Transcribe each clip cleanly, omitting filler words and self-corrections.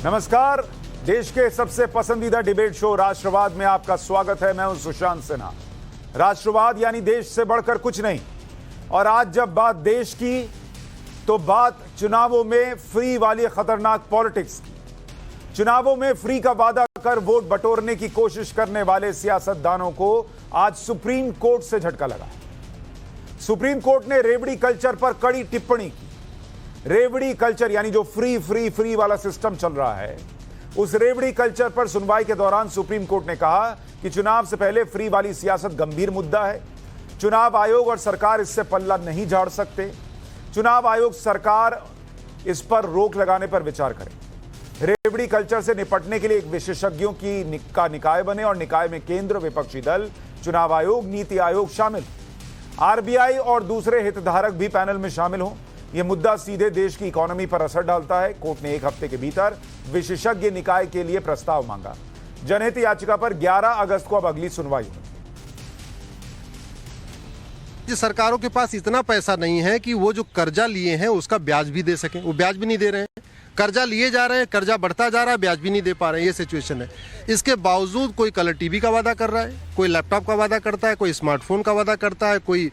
नमस्कार। देश के सबसे पसंदीदा डिबेट शो राष्ट्रवाद में आपका स्वागत है। मैं हूं सुशांत सिन्हा। राष्ट्रवाद यानी देश से बढ़कर कुछ नहीं। और आज जब बात देश की तो बात चुनावों में फ्री वाली खतरनाक पॉलिटिक्स की। चुनावों में फ्री का वादा कर वोट बटोरने की कोशिश करने वाले सियासतदानों को आज सुप्रीम कोर्ट से झटका लगा। सुप्रीम कोर्ट ने रेवड़ी कल्चर पर कड़ी टिप्पणी की। रेवड़ी कल्चर यानी जो फ्री वाला सिस्टम चल रहा है, उस रेवड़ी कल्चर पर सुनवाई के दौरान सुप्रीम कोर्ट ने कहा कि चुनाव से पहले फ्री वाली सियासत गंभीर मुद्दा है। चुनाव आयोग और सरकार इससे पल्ला नहीं झाड़ सकते। चुनाव आयोग सरकार इस पर रोक लगाने पर विचार करे। रेवड़ी कल्चर से निपटने के लिए एक विशेषज्ञों का निकाय बने और निकाय में केंद्र, विपक्षी दल, चुनाव आयोग, नीति आयोग शामिल। आरबीआई और दूसरे हितधारक भी पैनल में शामिल हों। यह मुद्दा सीधे देश की इकोनॉमी पर असर डालता है। कोर्ट ने 1 हफ्ते के भीतर विशेषज्ञ निकाय के लिए प्रस्ताव मांगा। जनहित याचिका पर 11 अगस्त को अब अगली सुनवाई होगी। सरकारों के पास इतना पैसा नहीं है कि वो जो कर्जा लिए हैं उसका ब्याज भी दे सकें। वो ब्याज भी नहीं दे रहे हैं। कर्जा लिए जा रहे हैं, कर्जा बढ़ता जा रहा है, ब्याज भी नहीं दे पा रहे हैं। ये सिचुएशन है। इसके बावजूद कोई कलर टीवी का वादा कर रहा है, कोई लैपटॉप का वादा करता है, कोई स्मार्टफोन का वादा करता है, कोई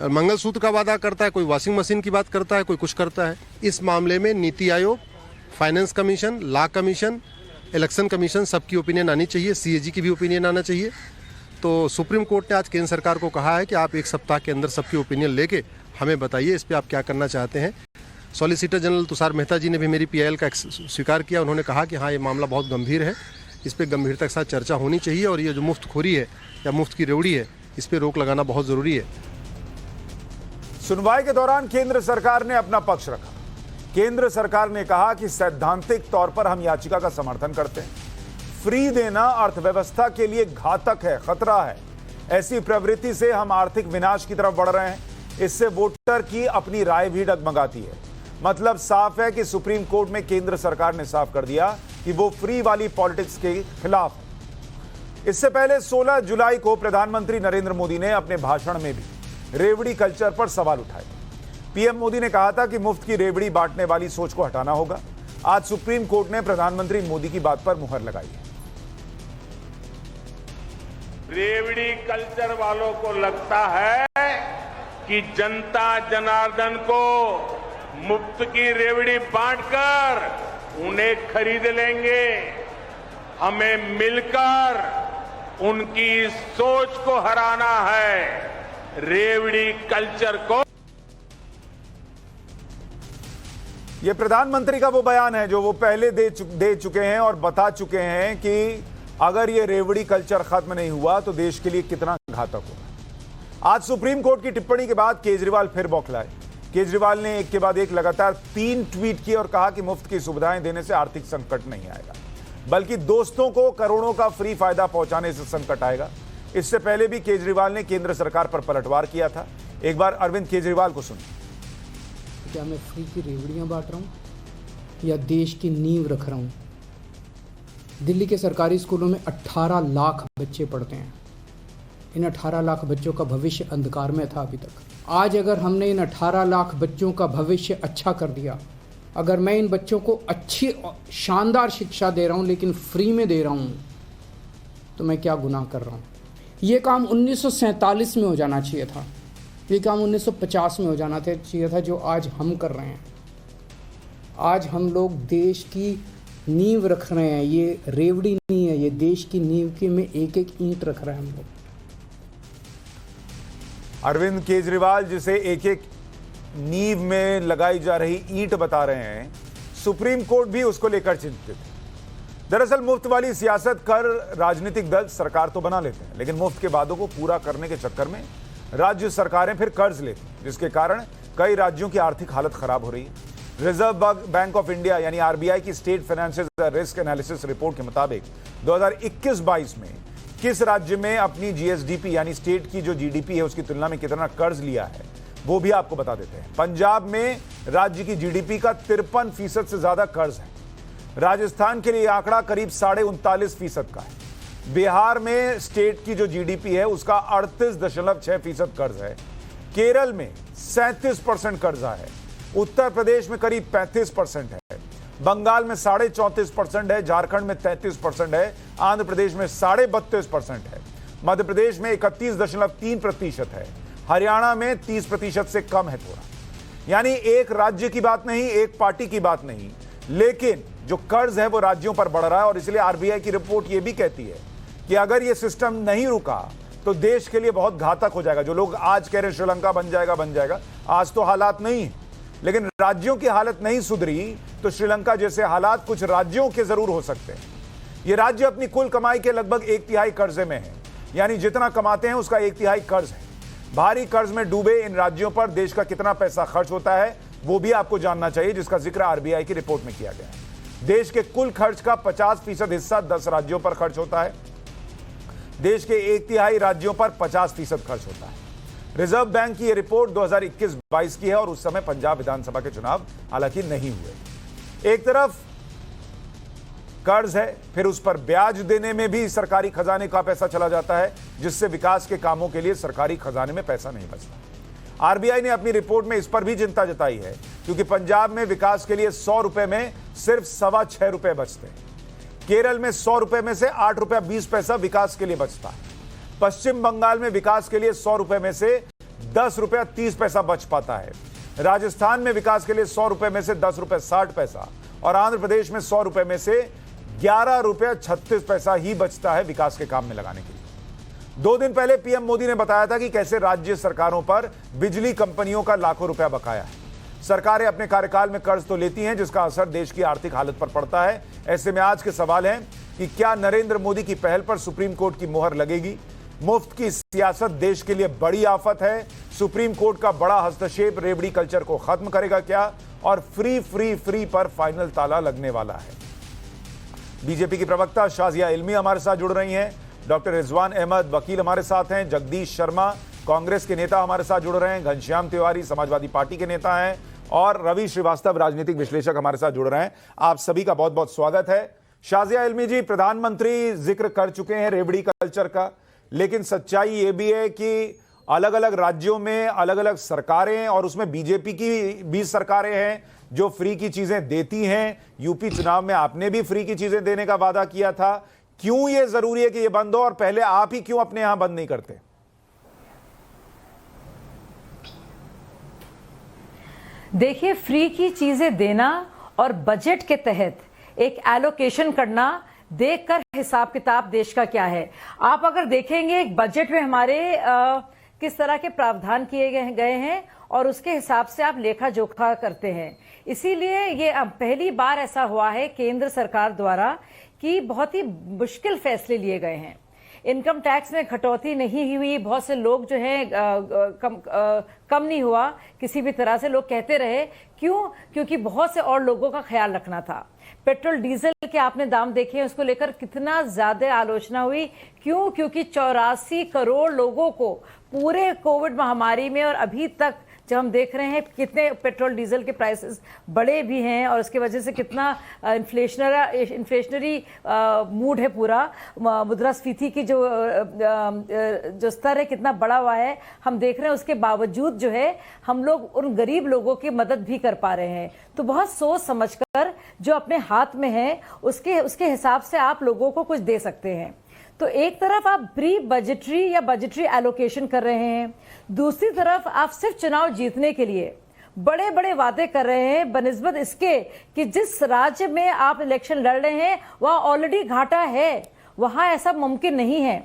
मंगलसूत्र का वादा करता है, कोई वॉशिंग मशीन की बात करता है, कोई कुछ करता है। इस मामले में NITI Aayog, finance commission, law commission, election commission सबकी ओपिनियन आनी चाहिए। सीएजी की भी ओपिनियन आना चाहिए। तो सुप्रीम कोर्ट ने आज केंद्र सरकार को कहा है कि आप 1 सप्ताह के अंदर सबकी ओपिनियन लेके हमें बताइए इस पर आप क्या करना चाहते हैं। सॉलिसिटर जनरल तुषार मेहता जी ने भी मेरी पीआईएल का स्वीकार किया। उन्होंने कहा कि हाँ, ये मामला बहुत गंभीर है, इस पर गंभीरता के साथ चर्चा होनी चाहिए और ये जो मुफ्तखोरी है या मुफ्त की रेवड़ी है, इस पर रोक लगाना बहुत ज़रूरी है। सुनवाई के दौरान केंद्र सरकार ने अपना पक्ष रखा। केंद्र सरकार ने कहा कि सैद्धांतिक तौर पर हम याचिका का समर्थन करते हैं। फ्री देना अर्थव्यवस्था के लिए घातक है, खतरा है। ऐसी प्रवृत्ति से हम आर्थिक विनाश की तरफ बढ़ रहे हैं। इससे वोटर की अपनी राय भी डगमगाती है। मतलब साफ है कि सुप्रीम कोर्ट में केंद्र सरकार ने साफ कर दिया कि वो फ्री वाली पॉलिटिक्स के खिलाफ है। इससे पहले 16 जुलाई को प्रधानमंत्री नरेंद्र मोदी ने अपने भाषण में भी रेवड़ी कल्चर पर सवाल उठाए। पीएम मोदी ने कहा था कि मुफ्त की रेवड़ी बांटने वाली सोच को हटाना होगा। आज सुप्रीम कोर्ट ने प्रधानमंत्री मोदी की बात पर मुहर लगाई है। रेवड़ी कल्चर वालों को लगता है कि जनता जनार्दन को मुफ्त की रेवड़ी बांटकर उन्हें खरीद लेंगे। हमें मिलकर उनकी सोच को हराना है। रेवड़ी कल्चर को। यह प्रधानमंत्री का वो बयान है जो वो पहले दे चुके हैं और बता चुके हैं कि अगर ये रेवड़ी कल्चर खत्म नहीं हुआ तो देश के लिए कितना घातक होगा। आज सुप्रीम कोर्ट की टिप्पणी के बाद केजरीवाल फिर बौखलाए। केजरीवाल ने एक के बाद एक लगातार 3 ट्वीट किए और कहा कि मुफ्त की सुविधाएं देने से आर्थिक संकट नहीं आएगा, बल्कि दोस्तों को करोड़ों का फ्री फायदा पहुंचाने से संकट आएगा। इससे पहले भी केजरीवाल ने केंद्र सरकार पर पलटवार किया था। एक बार अरविंद केजरीवाल को सुनिए। क्या मैं फ्री की रेवड़ियां बांट रहा हूं या देश की नींव रख रहा हूं? दिल्ली के सरकारी स्कूलों में 18 लाख बच्चे पढ़ते हैं। इन 18 लाख बच्चों का भविष्य अंधकार में था अभी तक। आज अगर हमने इन 18 लाख बच्चों का भविष्य अच्छा कर दिया, अगर मैं इन बच्चों को अच्छी शानदार शिक्षा दे रहा हूं लेकिन फ्री में दे रहा हूं, तो मैं क्या गुनाह कर रहा हूं? ये काम 1947 में हो जाना चाहिए था। ये काम 1950 में हो जाना चाहिए था, जो आज हम कर रहे हैं। आज हम लोग देश की नींव रख रहे हैं। ये रेवड़ी नहीं है, ये देश की नींव के में एक एक ईंट रख रहे हैं हम लोग। अरविंद केजरीवाल जिसे एक एक नींव में लगाई जा रही ईंट बता रहे हैं, सुप्रीम कोर्ट भी उसको लेकर चिंतित है। दरअसल मुफ्त वाली सियासत कर राजनीतिक दल सरकार तो बना लेते हैं, लेकिन मुफ्त के वादों को पूरा करने के चक्कर में राज्य सरकारें फिर कर्ज लेती हैं, जिसके कारण कई राज्यों की आर्थिक हालत खराब हो रही है। रिजर्व बैंक ऑफ इंडिया यानी आरबीआई की state financial risk analysis report के मुताबिक 2021-22 में किस राज्य में अपनी जीएसडीपी यानी स्टेट की जो जीडीपी है उसकी तुलना में कितना कर्ज लिया है, वो भी आपको बता देते हैं। पंजाब में राज्य की जीडीपी का 53% से ज्यादा कर्ज है। राजस्थान के लिए आंकड़ा करीब 39.5% का है। बिहार में स्टेट की जो जीडीपी है उसका 38.6% कर्ज है। केरल में 37% कर्जा है। उत्तर प्रदेश में करीब 35% है। बंगाल में 34.5% है, झारखंड में 33% है, आंध्र प्रदेश में 32.5% है, मध्य प्रदेश में 31.3% है, हरियाणा में 30% से कम है थोड़ा। यानी एक राज्य की बात नहीं, एक पार्टी की बात नहीं, लेकिन जो कर्ज है वो राज्यों पर बढ़ रहा है। और इसलिए आरबीआई की रिपोर्ट ये भी कहती है कि अगर ये सिस्टम नहीं रुका तो देश के लिए बहुत घातक हो जाएगा। जो लोग आज कह रहे हैं श्रीलंका बन जाएगा, आज तो हालात नहीं है, लेकिन राज्यों की हालत नहीं सुधरी तो श्रीलंका जैसे हालात कुछ राज्यों के जरूर हो सकते हैं। ये राज्य अपनी कुल कमाई के लगभग 1/3 कर्जे में है, यानी जितना कमाते हैं उसका 1/3 कर्ज है। भारी कर्ज में डूबे इन राज्यों पर देश का कितना पैसा खर्च होता है वो भी आपको जानना चाहिए, जिसका जिक्र आरबीआई की रिपोर्ट में किया गया है। देश के कुल खर्च का 50% हिस्सा 10 राज्यों पर खर्च होता है। देश के 1/3 राज्यों पर 50% खर्च होता है। रिजर्व बैंक की यह रिपोर्ट 2021-22 की है और उस समय पंजाब विधानसभा के चुनाव हालांकि नहीं हुए। एक तरफ कर्ज है, फिर उस पर ब्याज देने में भी सरकारी खजाने का पैसा चला जाता है, जिससे विकास के कामों के लिए सरकारी खजाने में पैसा नहीं बचता। आरबीआई ने अपनी रिपोर्ट में इस पर भी चिंता जताई है, क्योंकि पंजाब में विकास के लिए 100 रुपए में सिर्फ 6.25 रुपए बचते हैं। केरल में 100 रुपए में से 8 रुपया 20 पैसा विकास के लिए बचता है। पश्चिम बंगाल में विकास के लिए 100 रुपए में से 10 रुपया 30 पैसा बच पाता है। राजस्थान में विकास के लिए 100 रुपए में से 10 रुपए 60 पैसा और आंध्र प्रदेश में 100 रुपए में से 11 रुपया 36 पैसा ही बचता है विकास के काम में लगाने के लिए। 2 दिन पहले पीएम मोदी ने बताया था कि कैसे राज्य सरकारों पर बिजली कंपनियों का लाखों रुपया बकाया है। सरकारें अपने कार्यकाल में कर्ज तो लेती हैं, जिसका असर देश की आर्थिक हालत पर पड़ता है। ऐसे में आज के सवाल हैं कि क्या नरेंद्र मोदी की पहल पर सुप्रीम कोर्ट की मोहर लगेगी? मुफ्त की सियासत देश के लिए बड़ी आफत है। सुप्रीम कोर्ट का बड़ा हस्तक्षेप रेवड़ी कल्चर को खत्म करेगा क्या? और फ्री पर फाइनल ताला लगने वाला है। बीजेपी की प्रवक्ता शाजिया इल्मी हमारे साथ जुड़ रही हैं, डॉक्टर रिजवान अहमद वकील हमारे साथ हैं, जगदीश शर्मा कांग्रेस के नेता हमारे साथ जुड़ रहे हैं, घनश्याम तिवारी समाजवादी पार्टी के नेता हैं और रवि श्रीवास्तव राजनीतिक विश्लेषक हमारे साथ जुड़ रहे हैं। आप सभी का बहुत बहुत स्वागत है। शाजिया इल्मी जी, प्रधानमंत्री जिक्र कर चुके हैं रेवड़ी कल्चर का, लेकिन सच्चाई ये भी है कि अलग अलग राज्यों में अलग अलग सरकारें और उसमें बीजेपी की भी सरकारें हैं जो फ्री की चीजें देती हैं। यूपी चुनाव में आपने भी फ्री की चीजें देने का वादा किया था। क्यों ये जरूरी है कि ये बंद हो, और पहले आप ही क्यों अपने यहां बंद नहीं करते? देखिए, फ्री की चीजें देना और बजट के तहत एक एलोकेशन करना, देखकर हिसाब किताब देश का क्या है। आप अगर देखेंगे बजट में हमारे किस तरह के प्रावधान किए गए हैं और उसके हिसाब से आप लेखा जोखा करते हैं। इसीलिए ये पहली बार ऐसा हुआ है केंद्र सरकार द्वारा कि बहुत ही मुश्किल फैसले लिए गए हैं। इनकम टैक्स में कटौती नहीं हुई, बहुत से लोग जो है कम नहीं हुआ किसी भी तरह से। लोग कहते रहे क्यों? क्योंकि बहुत से और लोगों का ख्याल रखना था। पेट्रोल डीजल के आपने दाम देखे, उसको लेकर कितना ज्यादा आलोचना हुई। क्यों? क्योंकि 84 करोड़ लोगों को पूरे कोविड महामारी में और अभी तक जब हम देख रहे हैं कितने पेट्रोल डीजल के प्राइसेस बढ़े भी हैं और उसकी वजह से कितना इन्फ्लेशनरी मूड है, पूरा मुद्रास्फीति की जो स्तर है कितना बड़ा हुआ है हम देख रहे हैं। उसके बावजूद जो है हम लोग उन गरीब लोगों की मदद भी कर पा रहे हैं। तो बहुत सोच समझकर जो अपने हाथ में है उसके हिसाब से आप लोगों को कुछ दे सकते हैं। तो एक तरफ आप प्री बजटरी या बजटरी एलोकेशन कर रहे हैं, दूसरी तरफ आप सिर्फ चुनाव जीतने के लिए बड़े बड़े वादे कर रहे हैं, बनिस्बत इसके कि जिस राज्य में आप इलेक्शन लड़ रहे हैं वहां ऑलरेडी घाटा है, वहां ऐसा मुमकिन नहीं है।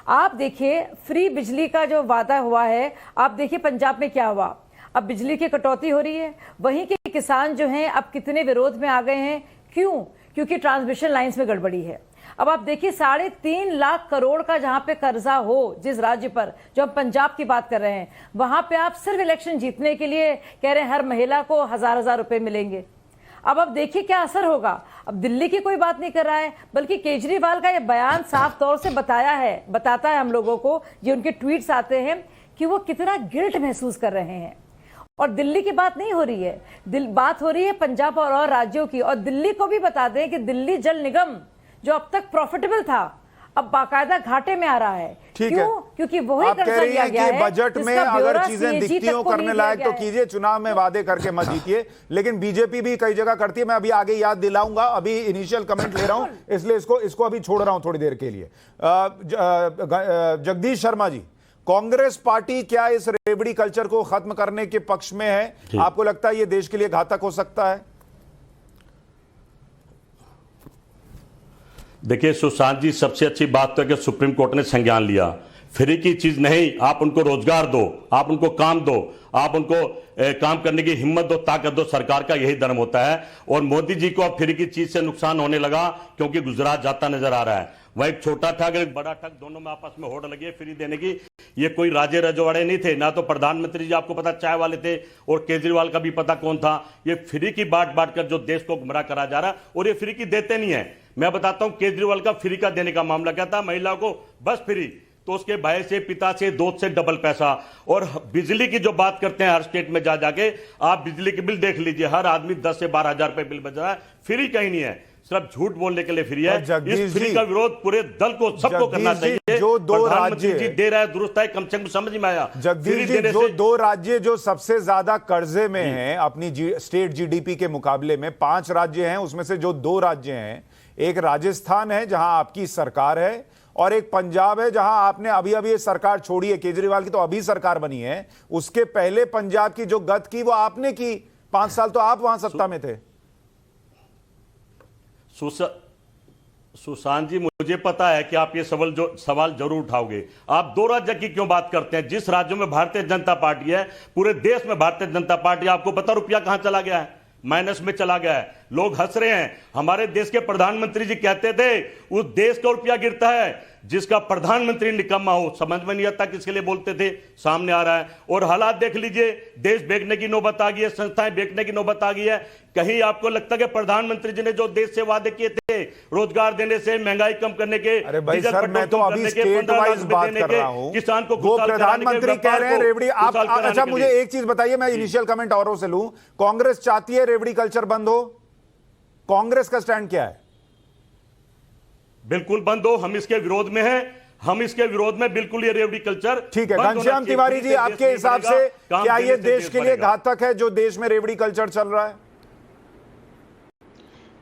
आप देखिए फ्री बिजली का जो वादा हुआ है, आप देखिए पंजाब में क्या हुआ। अब बिजली की कटौती हो रही है, वहीं के किसान जो हैं अब कितने विरोध में आ गए हैं। क्यों? क्योंकि ट्रांसमिशन लाइंस में गड़बड़ी है। अब आप देखिए 3.5 लाख करोड़ का जहां पे कर्जा हो जिस राज्य पर, जो हम पंजाब की बात कर रहे हैं, वहां पे आप सिर्फ इलेक्शन जीतने के लिए कह रहे हैं हर महिला को 1000 रुपए मिलेंगे। अब आप देखिए क्या असर होगा। अब दिल्ली की कोई बात नहीं कर रहा है, बल्कि केजरीवाल का ये बयान साफ तौर से बताता है हम लोगों को, ये उनके ट्वीट्स आते हैं कि वो कितना गिल्ट महसूस कर रहे हैं। और दिल्ली की बात नहीं हो रही है, बात हो रही है पंजाब और राज्यों की। और दिल्ली को भी बता दें कि दिल्ली जल निगम जो अब तक प्रॉफिटेबल था, अब बाकायदा घाटे में आ रहा है। ठीक क्यों? है, क्योंकि वही आप कह कर्जा रही लिया हैं गया कि है बजट में जिसका अगर ब्यौरा चीजें CAG दिखती तक हो को करने नहीं लायक दिया तो गया है। कीजिए, चुनाव में वादे करके मत जीतिए। लेकिन बीजेपी भी कई जगह करती है, मैं अभी आगे याद दिलाऊंगा, अभी इनिशियल कमेंट ले रहा हूं, इसलिए इसको अभी छोड़ रहा हूं थोड़ी देर के लिए। जगदीश शर्मा जी, कांग्रेस पार्टी क्या इस रेवड़ी कल्चर को खत्म करने के पक्ष में है? आपको लगता है ये देश के लिए घातक हो सकता है? देखिए सुशांत जी, सबसे अच्छी बात तो है कि सुप्रीम कोर्ट ने संज्ञान लिया। फ्री की चीज नहीं, आप उनको रोजगार दो, आप उनको काम दो, आप उनको काम करने की हिम्मत दो, ताकत दो। सरकार का यही धर्म होता है। और मोदी जी को अब फ्री की चीज से नुकसान होने लगा क्योंकि गुजरात जाता नजर आ रहा है। वह एक छोटा ठग एक बड़ा ठग, दोनों में आपस में होड़ लगी है फ्री देने की। ये कोई राजे रजवाड़े नहीं थे, ना तो प्रधानमंत्री जी आपको पता चाय वाले थे, और केजरीवाल का भी पता कौन था। ये फ्री की बांट बांट कर जो देश को गुमराह करा जा रहा है, और ये फ्री की देते नहीं है। मैं बताता हूं केजरीवाल का फ्री का देने का मामला क्या था, महिलाओं को बस फ्री, तो उसके भाई से, पिता से, दोस्त से डबल पैसा। और बिजली की जो बात करते हैं हर स्टेट में जा जाके आप बिजली के बिल देख लीजिए, हर आदमी 10 से 12 हजार रुपए बिल बच रहा है। फ्री कहीं नहीं है, सिर्फ झूठ बोलने के लिए फ्री है। इस फ्री का विरोध पूरे दल को, सबको करना चाहिए। जो दो राज्य जी दे रहा है दुरुस्त है, कम से कम समझ में आया। जगदीश जी, जो दो राज्य जो सबसे ज्यादा कर्जे में हैं अपनी स्टेट जीडीपी के मुकाबले में, 5 राज्य हैं, उसमें से जो 2 राज्य हैं, एक राजस्थान है जहां आपकी सरकार है, और एक पंजाब है जहां आपने अभी अभी ये सरकार छोड़ी है। केजरीवाल की तो अभी सरकार बनी है, उसके पहले पंजाब की जो गत की वो आपने की। 5 साल तो आप वहां सत्ता में थे। सुशांत जी, मुझे पता है कि आप ये सवाल जरूर उठाओगे। आप 2 राज्य की क्यों बात करते हैं? जिस राज्यों में भारतीय जनता पार्टी है, पूरे देश में भारतीय जनता पार्टी, आपको पता रुपया कहां चला गया है? माइनस में चला गया है। लोग हंस रहे हैं। हमारे देश के प्रधानमंत्री जी कहते थे उस देश का रुपया गिरता है जिसका प्रधानमंत्री निकम्मा हो। समझ में नहीं आता किसके लिए बोलते थे, सामने आ रहा है। और हालात देख लीजिए, देश बेचने की नौबत आ गई है, संस्थाएं बेचने की नौबत आ गई है। कहीं आपको लगता है कि प्रधानमंत्री जी ने जो देश से वादे किए थे, रोजगार देने से, महंगाई कम करने के, अरे भाई सर, मैं तो अभी स्टेट वाइज बात कर रहा हूं। किसान को वो प्रधानमंत्री कह रहे हैं रेवड़ी। आप अच्छा मुझे एक चीज बताइए, मैं इनिशियल कमेंट औरों से लूं। कांग्रेस चाहती है रेवड़ी कल्चर बंद हो? कांग्रेस का स्टैंड क्या है? बिल्कुल बंद हो, हम इसके विरोध में हैं। हम इसके विरोध में बिल्कुल ये रेवड़ी कल्चर। ठीक है, घनश्याम तिवारी जी, आपके हिसाब से क्या ये देश के लिए घातक है जो देश में रेवड़ी कल्चर चल रहा है?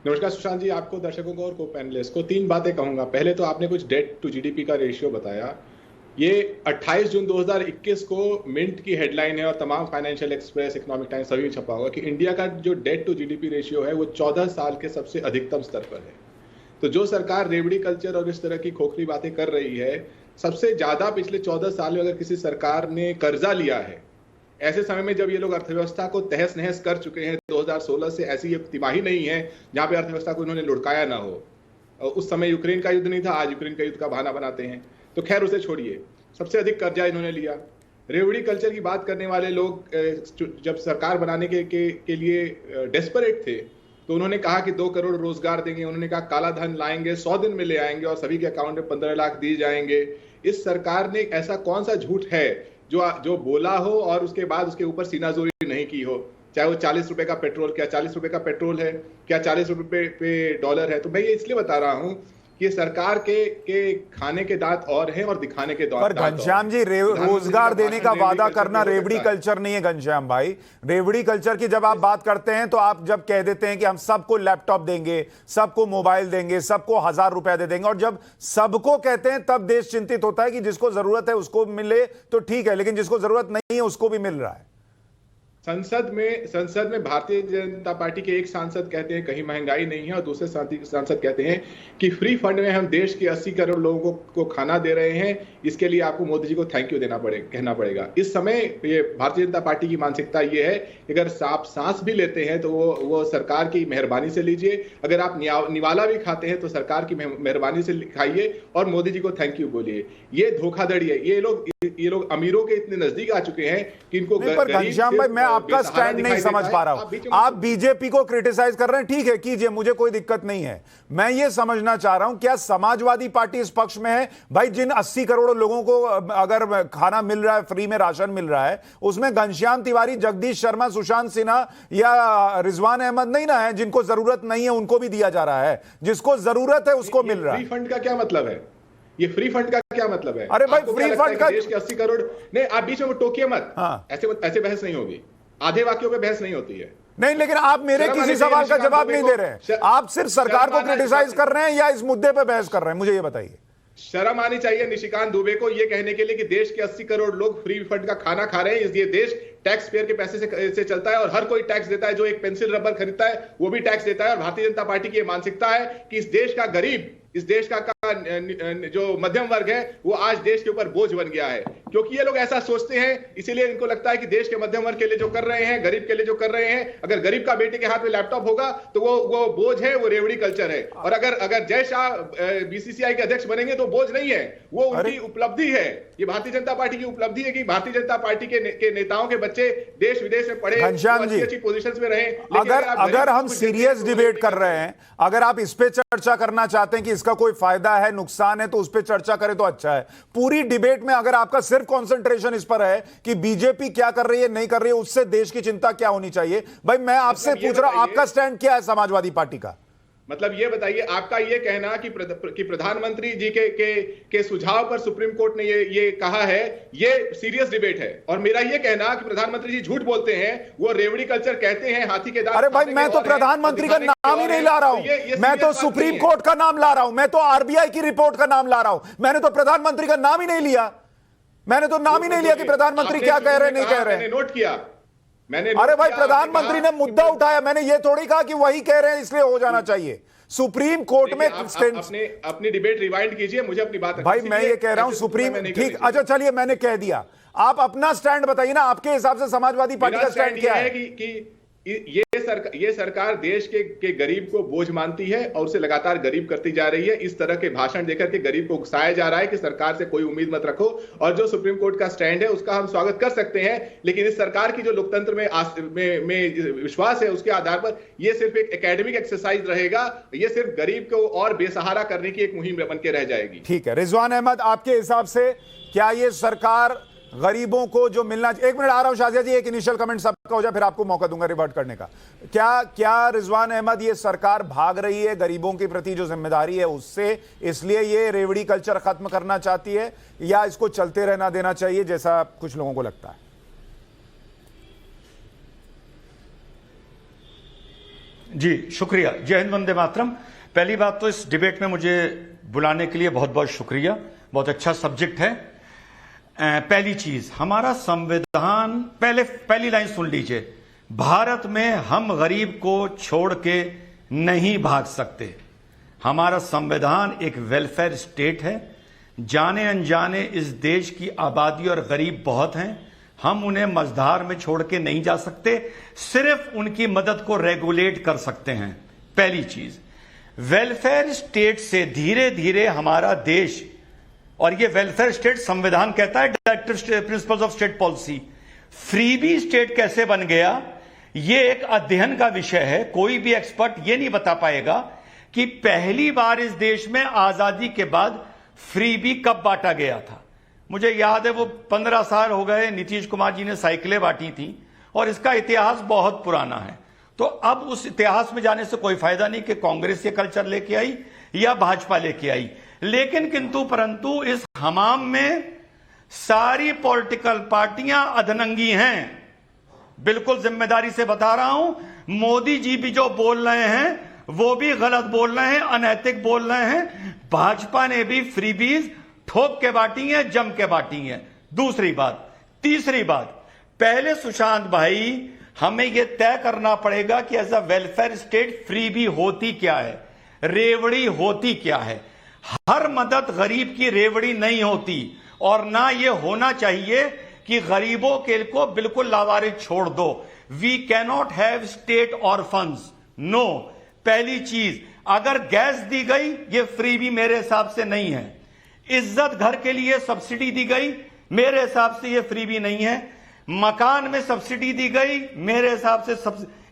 नमस्कार सुशांत जी, आपको, दर्शकों को और को पैनलिस्ट को 3 बातें कहूंगा। पहले तो आपने कुछ डेट टू जीडीपी का रेशियो बताया। ये 28 जून 2021 को मिंट की हेडलाइन है और तमाम फाइनेंशियल एक्सप्रेस, इकोनॉमिक टाइम्स सभी में छपा होगा कि इंडिया का जो डेट टू जीडीपी रेशियो है वो 14 साल के सबसे अधिकतम स्तर पर है। तो जो सरकार रेवड़ी कल्चर और इस तरह की खोखली बातें कर रही है, सबसे ज्यादा पिछले 14 साल में अगर किसी सरकार ने कर्जा लिया है, ऐसे समय में जब ये लोग अर्थव्यवस्था को तहस नहस कर चुके हैं, 2016 से ऐसी एक तिमाही नहीं है जहां पे अर्थव्यवस्था को इन्होंने लुढ़काया ना हो। उस समय यूक्रेन का युद्ध नहीं था, आज यूक्रेन का युद्ध का बहाना बनाते हैं। तो खैर उसे छोड़िए, सबसे अधिक कर्जा इन्होंने लिया। रेवड़ी कल्चर की बात करने वाले लोग जब सरकार बनाने के लिए डेस्परेट थे, तो उन्होंने कहा कि 2 करोड़ रोजगार देंगे। उन्होंने कहा काला धन लाएंगे, 100 दिन में ले आएंगे और सभी के अकाउंट में 15 लाख दिए जाएंगे। इस सरकार ने ऐसा कौन सा झूठ है जो बोला हो और उसके बाद उसके ऊपर सीनाजोरी नहीं की हो? चाहे वो 40 रुपए का पेट्रोल, क्या 40 रुपए का पेट्रोल है? क्या 40 रुपए पे डॉलर है? तो मैं ये इसलिए बता रहा हूं कि सरकार के खाने के दांत और हैं और दिखाने के दांत। पर घनश्याम जी, रोजगार देने का वादा करना रेवड़ी कल्चर नहीं है घनश्याम भाई। रेवड़ी कल्चर की जब आप बात करते हैं तो आप जब कह देते हैं कि हम सबको लैपटॉप देंगे, सबको मोबाइल देंगे, सबको 1000 रुपया दे देंगे, और जब सबको कहते हैं तब देश चिंतित होता है कि जिसको जरूरत है उसको मिले तो ठीक है, लेकिन जिसको जरूरत नहीं है उसको भी मिल रहा है। संसद में भारतीय जनता पार्टी के एक सांसद कहते हैं कहीं महंगाई नहीं है, और दूसरे सांसद कहते हैं कि फ्री फंड में हम देश के 80 करोड़ लोगों को खाना दे रहे हैं, इसके लिए आपको मोदी जी को थैंक यू कहना पड़ेगा। इस समय ये भारतीय जनता पार्टी की मानसिकता ये है कि अगर आप सांस भी लेते हैं तो वो सरकार की मेहरबानी से लीजिए, अगर आप निवाला भी खाते हैं तो सरकार की मेहरबानी से खाइए और मोदी जी को थैंक यू बोलिए। ये धोखाधड़ी है। ये लोग अमीरों के इतने नजदीक आ चुके हैं कि इनको घनश्याम भाई, मैं आपका स्टैंड नहीं समझ पा रहा हूं। आप बीजेपी को क्रिटिसाइज कर रहे हैं, ठीक है, कीजिए, मुझे कोई दिक्कत नहीं है। मैं ये समझना चाह रहा हूं, क्या समाजवादी पार्टी इस पक्ष में है? भाई, जिन 80 करोड़ लोगों को अगर खाना मिल रहा है, फ्री में राशन मिल रहा है, उसमें घनश्याम तिवारी, जगदीश शर्मा, सुशांत सिन्हा या रिजवान अहमद नहीं ना है? जिनको जरूरत नहीं है उनको भी दिया जा रहा है, जिसको जरूरत है उसको मिल रहा है। फ्री फंड का क्या मतलब है? ये फ्री फंड का क्या मतलब है? अरे भाई, आपको फ्री क्या लगता फंड है का कि देश के 80 करोड़ नहीं, आप बीच में टोकिए मत। हाँ। ऐसे बहस नहीं होगी, आधे वाक्यों पे बहस नहीं होती है। नहीं, लेकिन आप मेरे किसी सवाल का जवाब नहीं दे रहे हैं। आप सिर्फ सरकार को क्रिटिसाइज कर रहे हैं या इस मुद्दे पे बहस कर रहे हैं, मुझे ये बताइए। शर्म आनी चाहिए निशिकांत दुबे को ये कहने के लिए कि देश के 80 करोड़ लोग फ्री फंड का खाना खा रहे हैं। ये देश टैक्स पेयर के पैसे से चलता है और हर कोई टैक्स देता है। जो एक पेंसिल रबर खरीदता है वो भी टैक्स देता है। और भारतीय जनता पार्टी की ये मानसिकता है कि इस देश का गरीब, इस देश का जो मध्यम वर्ग है वो आज देश के ऊपर बोझ बन गया है। क्योंकि ये लोग ऐसा सोचते हैं, इसीलिए इनको लगता है कि देश के मध्यम वर्ग के लिए जो कर रहे हैं, गरीब के लिए जो कर रहे हैं, अगर गरीब का बेटे के हाथ में लैपटॉप होगा तो वो बोझ है, वो रेवड़ी कल्चर है। और अगर जय शाह बीसीसीआई के अध्यक्ष बनेंगे तो बोझ नहीं है, वो उनकी उपलब्धि है। ये भारतीय जनता पार्टी की उपलब्धि है कि भारतीय जनता पार्टी के नेताओं के बच्चे देश विदेश में पढ़े, अच्छी पोजीशंस में रहे। अगर हम सीरियस डिबेट कर रहे हैं, अगर आप इस पे चर्चा करना चाहते हैं कि इसका कोई फायदा है, नुकसान है, तो उस पे चर्चा करें तो अच्छा है। पूरी डिबेट में अगर आपका सिर्फ कंसंट्रेशन इस पर है कि बीजेपी क्या कर रही है, नहीं कर रही है, उससे देश की चिंता क्या होनी चाहिए? भाई मैं आपसे पूछ रहा हूं, आपका स्टैंड क्या है समाजवादी पार्टी का? मतलब ये बताइए, आपका ये कहना कि प्रधानमंत्री जी के सुझाव पर सुप्रीम कोर्ट ने ये कहा है, ये सीरियस डिबेट है। और मेरा ये कहना कि प्रधानमंत्री जी झूठ बोलते हैं, वो रेवड़ी कल्चर कहते हैं, हाथी के दांत। अरे भाई, मैं तो प्रधानमंत्री का नाम ही नहीं ला रहा हूं, मैं तो सुप्रीम कोर्ट का नाम ला रहा हूं, मैं तो आरबीआई की रिपोर्ट का नाम ला रहा हूं। मैंने तो प्रधानमंत्री का नाम ही नहीं लिया, मैंने तो नाम ही नहीं लिया कि प्रधानमंत्री क्या कह रहे हैं, नहीं कह रहे हैं। नोट किया मैंने। अरे भाई, प्रधानमंत्री ने मुद्दा उठाया, मैंने ये थोड़ी कहा कि वही कह रहे हैं इसलिए हो जाना चाहिए। सुप्रीम कोर्ट में अपनी डिबेट रिवाइंड कीजिए, मुझे अपनी बात। भाई मैं ये कह रहा हूं सुप्रीम, ठीक, अच्छा चलिए मैंने कह दिया, आप अपना स्टैंड बताइए ना, आपके हिसाब से समाजवादी पार्टी का स्टैंड क्या है? कि ये सरकार देश के गरीब को बोझ मानती है और उसे लगातार गरीब करती जा रही है। इस तरह के भाषण देकर के गरीब को उकसाया जा रहा है कि सरकार से कोई उम्मीद मत रखो। और जो सुप्रीम कोर्ट का स्टैंड है उसका हम स्वागत कर सकते हैं, लेकिन इस सरकार की जो लोकतंत्र में विश्वास है उसके आधार पर यह सिर्फ एक एकेडमिक एक्सरसाइज रहेगा। यह सिर्फ गरीब को और बेसहारा करने की एक मुहिम बन के रह जाएगी। ठीक है, रिजवान अहमद, आपके हिसाब से क्या ये सरकार गरीबों को जो मिलना, एक मिनट आ रहा हूं शाजिया जी, एक इनिशियल कमेंट सबका हो जाए फिर आपको मौका दूंगा रिवर्ट करने का। क्या रिजवान अहमद, ये सरकार भाग रही है गरीबों के प्रति जो जिम्मेदारी है उससे, इसलिए ये रेवड़ी कल्चर खत्म करना चाहती है, या इसको चलते रहना देना चाहिए जैसा कुछ लोगों को लगता है? जी शुक्रिया, जय हिंद, वंदे मातरम। पहली बात तो इस डिबेट में मुझे बुलाने के लिए बहुत बहुत शुक्रिया, बहुत अच्छा सब्जेक्ट है। पहली चीज, हमारा संविधान, पहली लाइन सुन लीजिए, भारत में हम गरीब को छोड़ के नहीं भाग सकते। हमारा संविधान एक वेलफेयर स्टेट है। जाने अनजाने इस देश की आबादी और गरीब बहुत हैं, हम उन्हें मझधार में छोड़ के नहीं जा सकते, सिर्फ उनकी मदद को रेगुलेट कर सकते हैं। पहली चीज, वेलफेयर स्टेट से धीरे धीरे हमारा देश, और ये वेलफेयर स्टेट संविधान कहता है, directive principles of state policy, freebie state कैसे बन गया, ये एक अध्ययन का विषय है। कोई भी एक्सपर्ट ये नहीं बता पाएगा कि पहली बार इस देश में आजादी के बाद फ्रीबी कब बांटा गया था। मुझे याद है वो 15 साल हो गए नीतीश कुमार जी ने साइकिलें बांटी थी, और इसका इतिहास बहुत पुराना है। तो अब उस इतिहास में जाने से कोई फायदा नहीं कि कांग्रेस ये कल्चर लेके आई या भाजपा लेके आई। लेकिन किंतु परंतु इस हमाम में सारी पॉलिटिकल पार्टियां अधनंगी हैं। बिल्कुल जिम्मेदारी से बता रहा हूं, मोदी जी भी जो बोल रहे हैं वो भी गलत बोल रहे हैं, अनैतिक बोल रहे हैं। भाजपा ने भी फ्रीबीज ठोक के बांटी है, जम के बांटी है। दूसरी बात, तीसरी बात, पहले सुशांत भाई हमें यह तय करना पड़ेगा कि as a welfare state freebie होती क्या है, रेवड़ी होती क्या है। हर मदद गरीब की रेवड़ी नहीं होती, और ना ये होना चाहिए कि गरीबों के को बिल्कुल लावारिस छोड़ दो। We cannot have state orphans, no. पहली चीज, अगर गैस दी गई ये फ्रीबी मेरे हिसाब से नहीं है। इज्जत घर के लिए सब्सिडी दी गई, मेरे हिसाब से ये फ्रीबी नहीं है। मकान में सब्सिडी दी गई, मेरे हिसाब से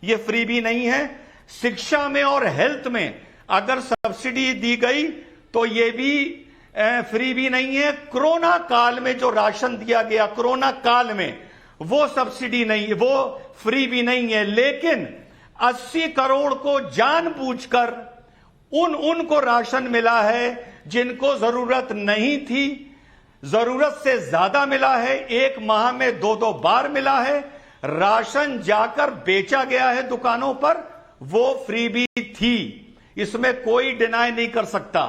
ये फ्रीबी नहीं है। शिक्षा में और हेल्थ में अगर सब्सिडी दी गई तो ये भी फ्रीबी नहीं है। कोरोना काल में जो राशन दिया गया, कोरोना काल में, वो सब्सिडी नहीं है, वो फ्रीबी नहीं है। लेकिन 80 करोड़ को जानबूझकर उनको राशन मिला है जिनको जरूरत नहीं थी, जरूरत से ज्यादा मिला है। एक माह में 2-2 बार मिला है। राशन जाकर बेचा गया है दुकानों पर, वो फ्रीबी थी, इसमें कोई डिनाई नहीं कर सकता।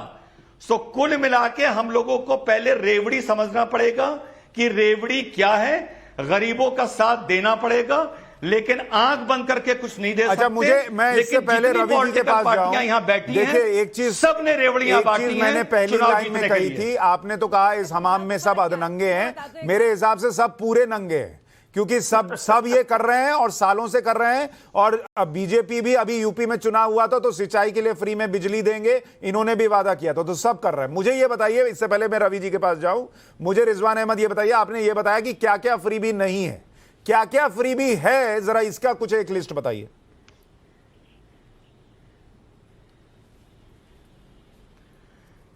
सो कुल मिला के हम लोगों को पहले रेवड़ी समझना पड़ेगा कि रेवड़ी क्या है, गरीबों का साथ देना पड़ेगा, लेकिन आंख बंद करके कुछ नहीं दे सकते। अच्छा, मैं इससे पहले रवि जी के पास जाऊं। यहां बैठी देखिए, हैं, एक चीज सबने रेवड़ियां बांटी हैं। मैंने पहली लाइन में कही थी, आपने तो कहा इस हमाम में सब अधनंगे हैं। मेरे हिसाब से सब पूरे नंगे हैं, क्योंकि सब ये कर रहे हैं और सालों से कर रहे हैं। और बीजेपी भी अभी यूपी में चुनाव हुआ था तो सिंचाई के लिए फ्री में बिजली देंगे, इन्होंने भी वादा किया था, तो सब कर रहे हैं। मुझे ये बताइए, इससे पहले मैं रवि जी के पास जाऊं, मुझे रिजवान अहमद ये बताइए, आपने ये बताया कि क्या क्या फ्रीबी नहीं है, क्या क्या फ्रीबी है, जरा इसका कुछ एक लिस्ट बताइए।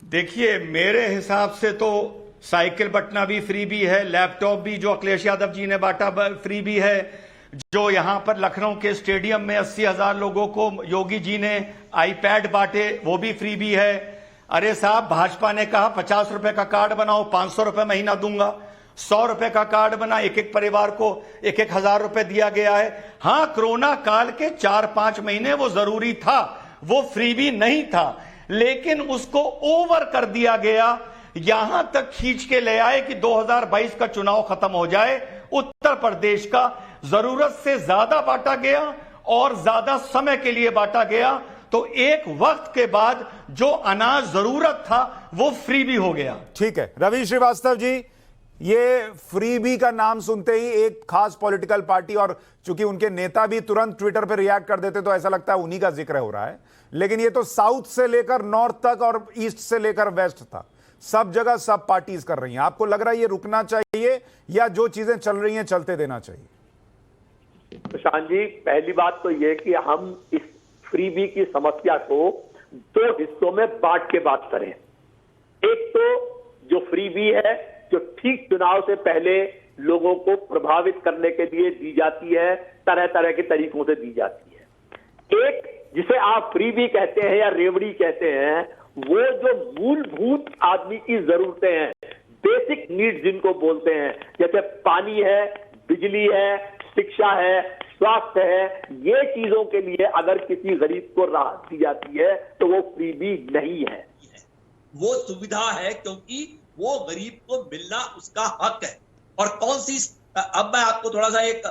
देखिए, मेरे हिसाब से तो साइकिल बंटना भी फ्री भी है, लैपटॉप भी जो अखिलेश यादव जी ने बांटा फ्री भी है, जो यहां पर लखनऊ के स्टेडियम में 80,000 लोगों को योगी जी ने आईपैड बांटे वो भी फ्री भी है। अरे साहब, भाजपा ने कहा 50 रुपए का कार्ड बनाओ, 500 रुपए महीना दूंगा। 100 रुपए का कार्ड बना, एक परिवार को 1-1 हजार रुपए दिया गया है। हां, कोरोना काल के 4-5 महीने वो जरूरी था, वो फ्री भी नहीं था, लेकिन उसको ओवर कर दिया गया। यहां तक खींच के ले आए कि 2022 का चुनाव खत्म हो जाए। उत्तर प्रदेश का जरूरत से ज्यादा बांटा गया और ज्यादा समय के लिए बांटा गया, तो एक वक्त के बाद जो अनाज जरूरत था वो फ्री भी हो गया। ठीक है, रवि श्रीवास्तव जी, ये फ्रीबी का नाम सुनते ही एक खास पॉलिटिकल पार्टी, और चूंकि उनके नेता भी तुरंत ट्विटर पर रिएक्ट कर देते तो ऐसा लगता है उन्हीं का जिक्र हो रहा है, लेकिन ये तो साउथ से लेकर नॉर्थ तक और ईस्ट से लेकर वेस्ट था, सब जगह सब पार्टीज कर रही हैं। आपको लग रहा है ये रुकना चाहिए या जो चीजें चल रही हैं चलते देना चाहिए? प्रशांत जी, पहली बात तो ये कि हम इस फ्रीबी की समस्या को 2 हिस्सों में बांट के बात करें। एक तो जो फ्रीबी है, जो ठीक चुनाव से पहले लोगों को प्रभावित करने के लिए दी जाती है, तरह तरह के तरीकों से दी जाती है। एक जिसे आप फ्रीबी कहते हैं या रेवड़ी कहते हैं, वो जो मूलभूत आदमी की जरूरतें हैं, बेसिक नीड्स जिनको बोलते हैं, जैसे पानी है, बिजली है, शिक्षा है, स्वास्थ्य है, ये चीजों के लिए अगर किसी गरीब को राहत दी जाती है तो वो फ्रीबी नहीं है, वो सुविधा है, क्योंकि वो गरीब को मिलना उसका हक है। और कौन सी, अब मैं आपको थोड़ा सा, एक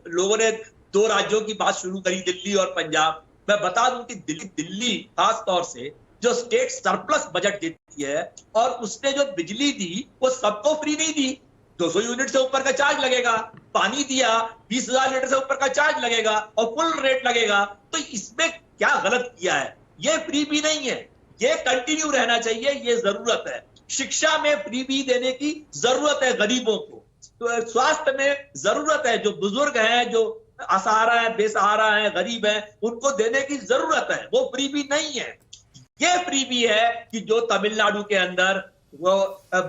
लोगों ने 2 राज्यों की बात शुरू करी, दिल्ली और पंजाब। मैं बता दूं कि दिल्ली खास तौर से जो स्टेट सरप्लस बजट देती है, और उसने जो बिजली दी वो सबको फ्री नहीं दी, 200 यूनिट से ऊपर का चार्ज लगेगा। पानी दिया, 20,000 लीटर से ऊपर का चार्ज लगेगा और फुल रेट लगेगा। तो इसमें क्या गलत किया है? ये फ्री भी नहीं है, ये कंटिन्यू रहना चाहिए, ये जरूरत है। शिक्षा में फ्री भी देने की जरूरत है गरीबों को, तो स्वास्थ्य में जरूरत है, जो बुजुर्ग हैं, जो असहारा है, बेसहारा है, गरीब है, उनको देने की जरूरत है, वो फ्री भी नहीं है। ये फ्री भी है कि जो तमिलनाडु के अंदर वो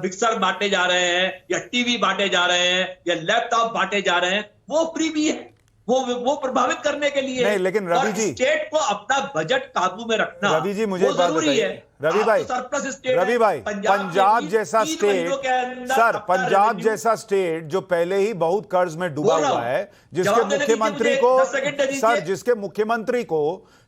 मिक्सर बांटे जा रहे हैं या टीवी बांटे जा रहे हैं या लैपटॉप बांटे जा रहे हैं, वो फ्री भी है, वो प्रभावित करने के लिए नहीं। लेकिन रवि जी, स्टेट को अपना बजट काबू में रखना, रवि जी मुझे बात बताइए, रवि भाई, पंजाब जैसा स्टेट, सर, पंजाब जैसा स्टेट जो पहले ही बहुत कर्ज में डूबा हुआ है, जिसके मुख्यमंत्री को, सर, जिसके मुख्यमंत्री को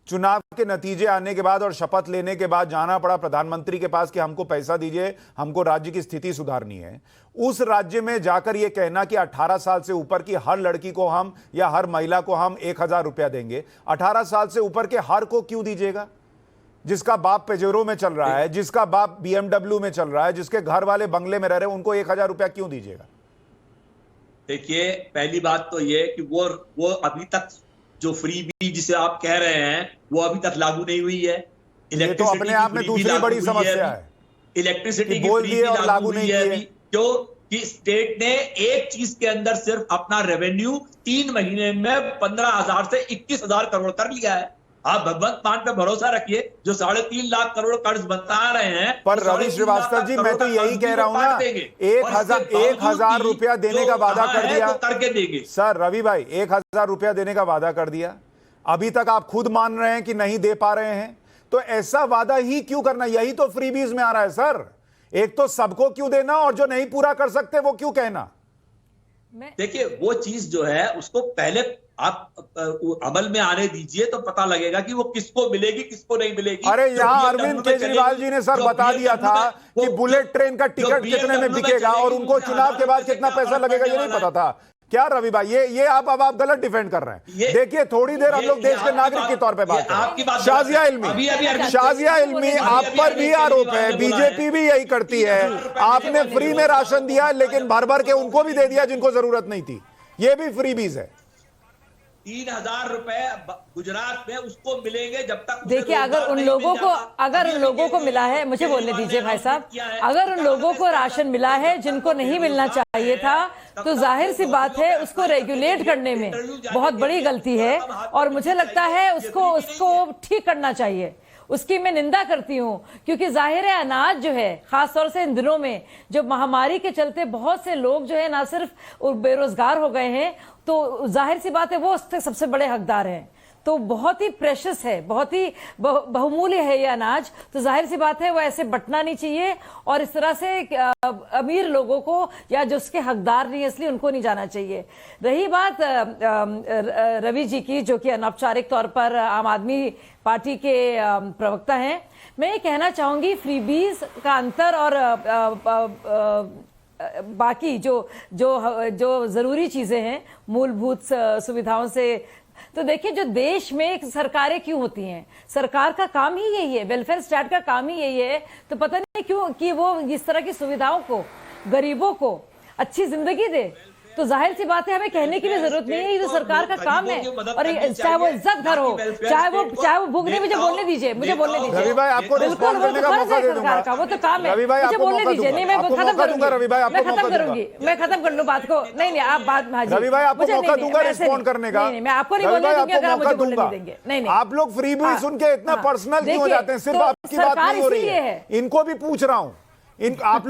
चुनाव के नतीजे आने के बाद और शपथ लेने के बाद जाना पड़ा प्रधानमंत्री के पास कि हमको पैसा दीजिए, हमको राज्य की स्थिति सुधारनी है, उस राज्य में जाकर यह कहना कि 18 साल से ऊपर की हर लड़की को हम या हर महिला को हम 1,000 रुपया देंगे, 18 साल से ऊपर के हर को क्यों दीजिएगा? जिसका बाप पेजेरो में चल रहा है, जिसका बाप BMW में चल रहा है, जिसके घर वाले बंगले में रह रहे हैं, उनको 1,000 रुपया क्यों दीजिएगा? देखिए, पहली बात तो ये कि वो अभी तक जो फ्री बी जिसे आप कह रहे हैं वो अभी तक लागू नहीं हुई है। ये तो अपने आप में दूसरी बड़ी समस्या है, इलेक्ट्रिसिटी की बोल फ्री दिए भी और लागू नहीं है किए। क्यों कि स्टेट ने एक चीज के अंदर सिर्फ अपना रेवेन्यू 3 महीने में 15,000 से 21,000 करोड़ कर लिया है। आप भगवंत मान पे भरोसा रखिए, जो 3.5 लाख करोड़ कर्ज बता रहे हैं, पर रवि श्रीवास्तव जी, मैं तो यही कह रहा हूं ना, 1,000 रुपया देने का वादा कर दिया, करके देंगे। सर रवि भाई, 1,000 रुपया देने का वादा कर दिया, अभी तक आप खुद मान रहे हैं कि नहीं दे पा रहे हैं। तो ऐसा वादा ही क्यों करना? यही तो फ्रीबीज में आ रहा है सर। एक तो सबको क्यों देना और जो नहीं पूरा कर सकते वो क्यों कहना? देखिए, वो चीज जो है उसको पहले आप अमल में आने दीजिए तो पता लगेगा कि वो किसको मिलेगी, किसको नहीं मिलेगी। अरे यहाँ अरविंद केजरीवाल जी ने सर बता दिया था कि बुलेट ट्रेन का टिकट कितने में बिकेगा और उनको चुनाव के बाद कितना पैसा लगेगा ये नहीं पता था क्या रवि भाई? ये आप गलत डिफेंड कर रहे हैं। देखिए, थोड़ी देर हम लोग देश के नागरिक के तौर पे बात करें। शाजिया इल्मी, आप पर भी आरोप है, बीजेपी भी यही करती है। आपने फ्री में राशन दिया लेकिन भर भर के उनको भी दे दिया जिनको जरूरत नहीं थी। ये भी फ्रीबीज है। 3,000 रुपए गुजरात में उसको मिलेंगे जब तक। देखिए, अगर उन लोगों को मिला है, मुझे बोलने दीजिए भाई साहब, अगर उन लोगों को राशन मिला है जिनको नहीं मिलना चाहिए था तो जाहिर सी बात है उसको रेगुलेट करने में बहुत बड़ी गलती है और मुझे लगता है उसको ठीक करना चाहिए। उसकी मैं निंदा करती हूँ क्योंकि जाहिर है अनाज जो है, खासतौर से इन दिनों में जो महामारी के चलते बहुत से लोग जो है ना सिर्फ बेरोजगार हो गए हैं, तो जाहिर सी बात है वो उसके सबसे बड़े हकदार हैं। तो बहुत ही प्रेशियस है, बहुत ही बहुमूल्य है ये अनाज। तो जाहिर सी बात है वो ऐसे बंटना नहीं चाहिए और इस तरह से अमीर लोगों को या जो उसके हकदार नहीं है इसलिए उनको नहीं जाना चाहिए। रही बात रवि जी की, जो कि अनौपचारिक तौर पर आम आदमी पार्टी के प्रवक्ता हैं, मैं ये कहना चाहूंगी फ्रीबीज का अंतर और बाकी जो जरूरी चीजें हैं मूलभूत सुविधाओं से, तो देखिए जो देश में सरकारें क्यों होती हैं, सरकार का काम ही यही है, वेलफेयर स्टेट का काम ही यही है। तो पता नहीं क्यों कि वो इस तरह की सुविधाओं को, गरीबों को अच्छी जिंदगी दे। तो जाहिर सी बात है हमें कहने की भी जरूरत नहीं है, ये तो सरकार का काम है। और चाहे वो इज्जत घर हो, चाहे वो भूखने, मुझे बोलने दीजिए, मुझे बोलने दीजिए। रवि भाई आपको रिस्पॉन्ड करने का मौका दे दूंगा। वो तो काम है, रवि भाई मुझे बोलने दीजिए। नहीं, मैं खत्म करूंगी, रवि भाई मैं खत्म करूंगी, मैं खत्म कर लूं बात को। नहीं, आप बात, रवि भाई आपको मौका दूंगा रिस्पॉन्ड करने का। नहीं, मैं आपको नहीं बोलने दूंगी अगर आप मुझे बोलने नहीं देंगे। नहीं, आप लोग फ्री भी सुन के इतना पर्सनल क्यों हो जाते हैं? सिर्फ आपकी बात नहीं हो रही है, इनको भी पूछ रहा हूं। आप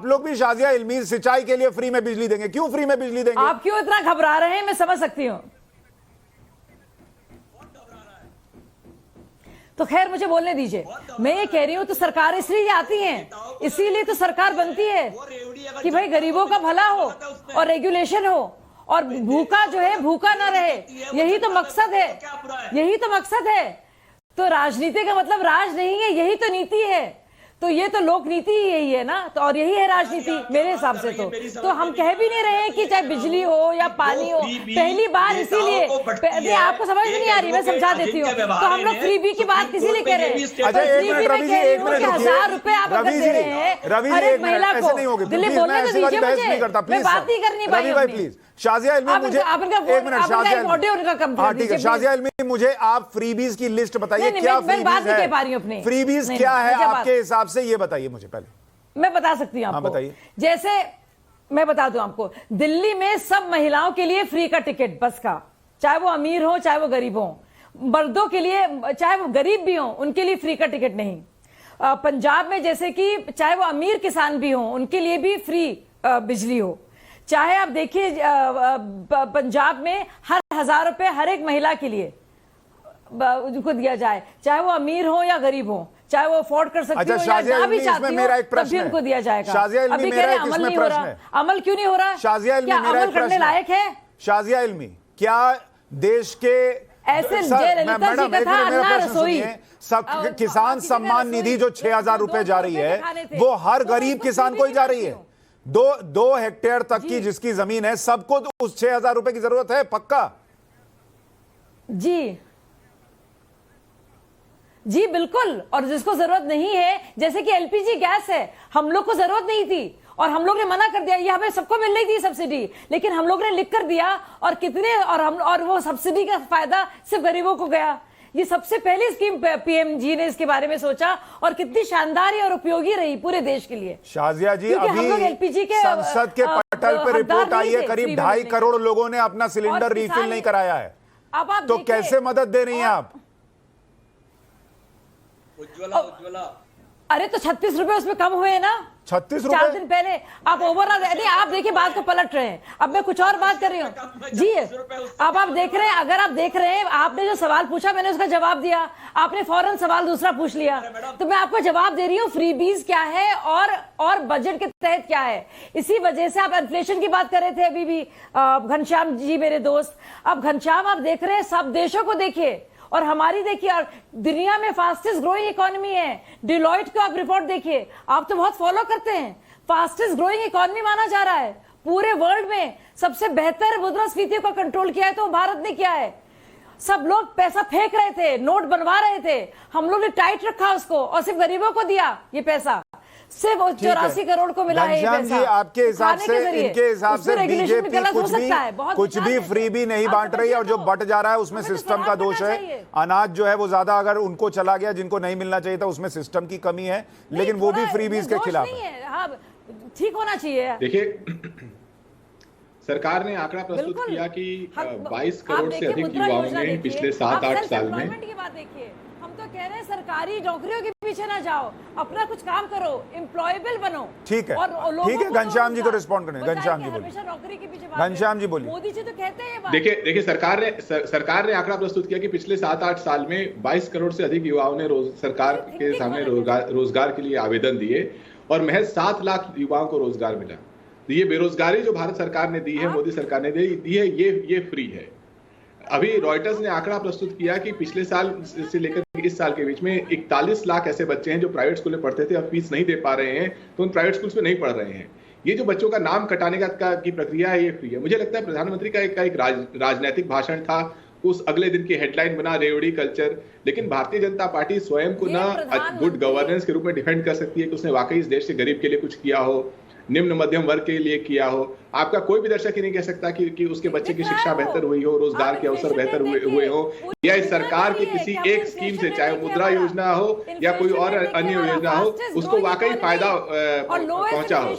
लोग भी शाजिया इल्मी सिंचाई के लिए फ्री में बिजली देंगे, क्यों फ्री में बिजली देंगे? आप क्यों इतना घबरा रहे हैं, मैं समझ सकती हूं। तो खैर मुझे बोलने दीजिए। मैं ये कह रही हूं तो सरकार इसलिए आती है, इसीलिए तो सरकार बनती है कि भाई गरीबों का भला हो और रेगुलेशन हो और भूखा जो है भूखा ना रहे। यही तो मकसद है, यही तो मकसद है। तो राजनीति का मतलब राज नहीं है, यही तो नीति है। तो ये तो लोक नीति ही यही है ना, तो और यही है राजनीति मेरे हिसाब से। तो हम कह भी नहीं रहे कि चाहे बिजली हो या पानी हो। पहली बार इसीलिए आपको समझ नहीं आ रही, मैं समझा देती हूँ। तो हम लोग फ्रीबी की बात इसीलिए कह रहे हैं। 1,000 रुपए आप अगर दे रहे हैं हर एक महिला को, दिल्ली बोलने तो दीजिए मुझे, मैं बात नहीं करनी भाई प्लीज। शाजिया इल्मी मुझे एक मिनट, शाजिया इल्मी मुझे आप फ्रीबीज की लिस्ट बताइए, क्या फ्रीबीज क्या है आपके हिसाब से, ये बताइए मुझे पहले। मैं बता सकती हूँ आपको, बताइए। जैसे मैं बता दूं आपको, दिल्ली में सब महिलाओं के लिए फ्री का टिकट बस का, चाहे वो अमीर हो चाहे वो गरीब हो। मर्दों के लिए चाहे वो गरीब भी हो उनके लिए फ्री का टिकट नहीं। पंजाब में जैसे कि चाहे वो अमीर किसान भी हो उनके लिए भी फ्री बिजली हो। चाहे आप देखिए पंजाब में हर 1,000 रुपए हर एक महिला के लिए उनको दिया जाए, चाहे वो अमीर हो या गरीब हो, चाहे वो अफोर्ड कर सकती हो या ना भी चाहती हो, तब भी उनको दिया जाएगा। अभी कह रहे हैं अमल नहीं हो रहा, अमल क्यों नहीं हो रहा? शाजिया इल्मी, क्या अमल करने लायक है? शाजिया इल्मी, क्या देश के ऐसे जयललिता जी का था अन्ना रसोई, सब किसान सम्मान निधि जो 6,000 रुपए जा रही है वो हर गरीब किसान को ही जा रही है। 2 हेक्टेयर तक की जिसकी जमीन है सबको तो उस 6,000 रुपए की जरूरत है पक्का? जी बिल्कुल। और जिसको जरूरत नहीं है, जैसे कि एलपीजी गैस है, हम लोग को जरूरत नहीं थी और हम लोग ने मना कर दिया। ये हमें सबको मिल रही थी सब्सिडी, लेकिन हम लोग ने लिख कर दिया और कितने और वो सब्सिडी का फायदा सिर्फ गरीबों को गया। ये सबसे पहली स्कीम पीएम जी ने इसके बारे में सोचा और कितनी शानदार और उपयोगी रही पूरे देश के लिए। शाजिया जी, अभी एलपीजी के संसद के पटल पर रिपोर्ट आई है, करीब 2.5 करोड़ लोगों ने अपना सिलेंडर रिफिल नहीं कराया है। अब आप तो कैसे मदद दे रही हैं आप? उज्ज्वला अरे तो 36 रुपए उसमें कम हुए ना, 36 4 रुपए दिन पहले आप ओवरऑल नहीं, आप देखिए बात को पलट रहे हैं। अब मैं कुछ और बात कर रही हूँ जी। अब आप देख रहे हैं, अगर आप देख रहे हैं, आपने जो सवाल पूछा मैंने उसका जवाब दिया, आपने फौरन सवाल दूसरा पूछ लिया, तो मैं आपको जवाब दे रही हूँ फ्रीबीज क्या है और बजट के तहत क्या है। इसी वजह से आप इन्फ्लेशन की बात कर रहे थे अभी भी घनश्याम जी मेरे दोस्त। अब घनश्याम आप देख रहे हैं, सब देशों को देखिए और हमारी देखिए, और दुनिया में फास्टेस्ट ग्रोइंग इकोनॉमी है। डिलॉइट को आप रिपोर्ट देखिए, आप तो बहुत फॉलो करते हैं, फास्टेस्ट ग्रोइंग इकोनॉमी माना जा रहा है पूरे वर्ल्ड में। सबसे बेहतर मुद्रास्फीति को कंट्रोल किया है तो भारत ने किया है। सब लोग पैसा फेंक रहे थे, नोट बनवा रहे थे, हम लोग ने टाइट रखा उसको और सिर्फ गरीबों को दिया ये पैसा। सिर्फ 84 करोड़ को मिला है ये घनश्याम पैसा। जी, आपके हिसाब से इनके हिसाब से बीजेपी कुछ भी फ्री भी नहीं बांट रही है, और जो बट जा रहा है उसमें सिस्टम का दोष है। अनाज जो है वो ज्यादा अगर उनको चला गया जिनको नहीं मिलना चाहिए था, उसमें सिस्टम की कमी है, लेकिन वो भी फ्रीबीज के खिलाफ है। ठीक होना चाहिए। देखिए, सरकार ने आंकड़ा प्रस्तुत किया कि 22 करोड़ से अधिक युवाओं ने पिछले 7-8 साल में। हम तो कह रहे हैं सरकारी नौकरियों के पीछे ना जाओ, अपना कुछ काम करो, एम्प्लॉयबल बनो। ठीक है, ठीक है, घनश्याम जी को रिस्पॉन्ड करने। घनश्याम जी बोलिए, नौकरी के पीछे घनश्याम जी बोलिए। मोदी जी तो कहते हैं ये बात। देखिए सरकार ने आंकड़ा प्रस्तुत किया कि पिछले 7-8 साल में 22 करोड़ से अधिक युवाओं ने सरकार के सामने रोजगार के लिए आवेदन दिए और महज 7 लाख युवाओं को रोजगार मिला। तो ये बेरोजगारी जो भारत सरकार ने दी है, मोदी सरकार ने दी है, ये फ्री है। अभी रॉयटर्स ने आंकड़ा प्रस्तुत किया कि पिछले साल से लेकर इस साल के बीच में 41 लाख ऐसे बच्चे हैं जो प्राइवेट स्कूल में पढ़ते थे, अब फीस नहीं दे पा रहे हैं, तो उन प्राइवेट स्कूल्स में नहीं पढ़ रहे हैं। ये जो बच्चों का नाम कटाने की प्रक्रिया है, ये फ्री है। मुझे लगता है प्रधानमंत्री का एक राजनीतिक भाषण था, उस अगले दिन की हेडलाइन बना रेवड़ी कल्चर, लेकिन भारतीय जनता पार्टी स्वयं को ना गुड गवर्नेंस के रूप में डिफेंड कर सकती है कि उसने वाकई इस देश के गरीब के लिए कुछ किया हो, निम्न मध्यम वर्ग के लिए किया हो। आपका कोई भी दर्शक ही नहीं कह सकता कि उसके बच्चे की शिक्षा बेहतर हुई हो, रोजगार के अवसर बेहतर हुए हो, या इस सरकार की किसी एक स्कीम से, चाहे मुद्रा योजना हो या कोई और अन्य योजना हो, उसको वाकई फायदा पहुंचा हो।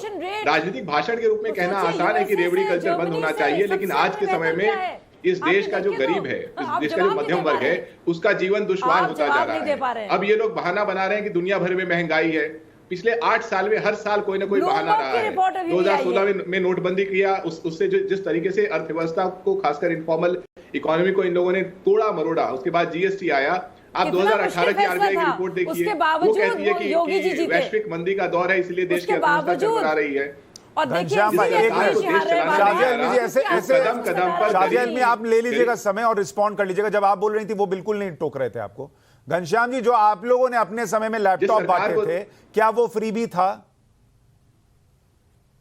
राजनीतिक भाषण के रूप में कहना आसान है कि रेवड़ी कल्चर बंद होना चाहिए, लेकिन आज के समय में इस देश का जो गरीब है, इस देश का जो मध्यम वर्ग है, उसका जीवन दुश्वार होता जा रहा है। अब ये लोग बहाना बना रहे हैं कि दुनिया भर में महंगाई है। पिछले 8 साल में हर साल कोई ना कोई बहाना रहा है। 2016 में नोटबंदी किया, उससे जिस तरीके से अर्थव्यवस्था को, खासकर इनफॉर्मल इकोनॉमी को इन लोगों ने तोड़ा मरोड़ा। उसके बाद जीएसटी आया। आप 2018 की आरबीआई की रिपोर्ट देखिए, वो कहती है कि वैश्विक मंदी का दौर है, इसलिए देश की अर्थव्यवस्था चरमरा रही है। और घनश्याम भाई, शाहजी में आप ले लीजिएगा समय और रिस्पॉन्ड कर लीजिएगा। जब आप बोल रही थी वो बिल्कुल नहीं टोक रहे थे आपको। घनश्याम जी, जो आप लोगों ने अपने समय में लैपटॉप बांटे थे, क्या वो फ्री भी था?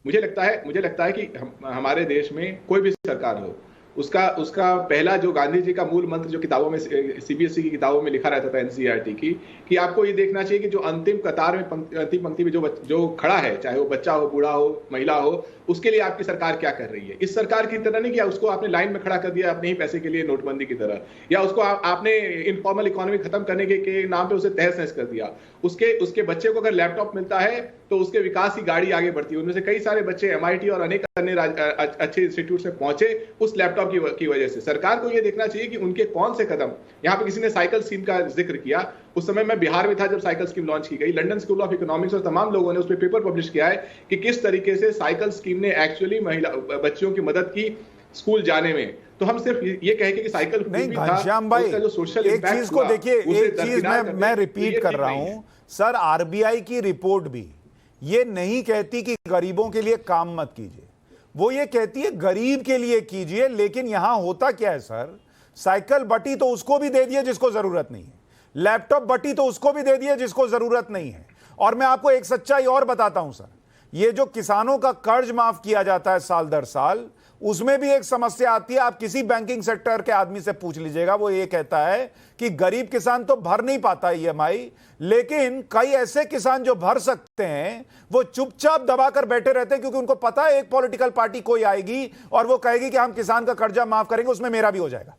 मुझे लगता है कि हमारे देश में कोई भी सरकार हो, उसका पहला जो गांधी जी का मूल मंत्र जो किताबों में, सीबीएसई की किताबों में लिखा रहता था, एनसीईआरटी की, कि आपको ये देखना चाहिए कि जो अंतिम कतार में, अंतिम पंक्ति में जो खड़ा है, चाहे वो बच्चा हो, बूढ़ा हो, महिला हो, उसके लिए आपकी सरकार क्या कर रही है। इस सरकार की तरह नहीं किया, उसको आपने लाइन में खड़ा कर दिया अपने ही पैसे के लिए, नोटबंदी की तरह, या उसको आपने इनफॉर्मल इकोनॉमी खत्म करने के नाम पे उसे तहस नहस कर दिया। उसके बच्चे को अगर लैपटॉप मिलता है तो उसके विकास की गाड़ी आगे बढ़ती है। उनमें से कई सारे बच्चे MIT और अनेक अन्य अच्छे इंस्टीट्यूट में पहुंचे उस लैपटॉप की वजह से। सरकार को यह देखना चाहिए कि उनके कौन से कदम, यहाँ पे किसी ने साइकिल स्कीम का जिक्र किया, उस समय मैं बिहार में था जब साइकिल स्कीम लॉन्च की गई। लंदन स्कूल ऑफ इकोनॉमिक्स और तमाम लोगों ने उस पर पेपर पब्लिश किया है कि किस तरीके से साइकिल स्कीम ने एक्चुअली महिला बच्चियों की मदद की स्कूल जाने में। तो हम सिर्फ ये कह के कि साइकिल नहीं, घनश्याम भाई, एक चीज को देखिए, एक चीज मैं रिपीट कर रहा हूं सर, आरबीआई की रिपोर्ट भी ये नहीं कहती कि गरीबों के लिए काम मत कीजिए, वो ये कहती है गरीब के लिए कीजिए। लेकिन यहां होता क्या है सर, साइकिल बटी तो उसको भी दे दिए जिसको जरूरत नहीं है, लैपटॉप बटी तो उसको भी दे दिए जिसको जरूरत नहीं है। और मैं आपको एक सच्चाई और बताता हूं सर, ये जो किसानों का कर्ज माफ किया जाता है साल दर साल, उसमें भी एक समस्या आती है। आप किसी बैंकिंग सेक्टर के आदमी से पूछ लीजिएगा, वो ये कहता है कि गरीब किसान तो भर नहीं पाता EMI, लेकिन कई ऐसे किसान जो भर सकते हैं वो चुपचाप दबाकर बैठे रहते हैं, क्योंकि उनको पता है एक पॉलिटिकल पार्टी कोई आएगी और वो कहेगी कि हम किसान का कर्जा माफ करेंगे, उसमें मेरा भी हो जाएगा।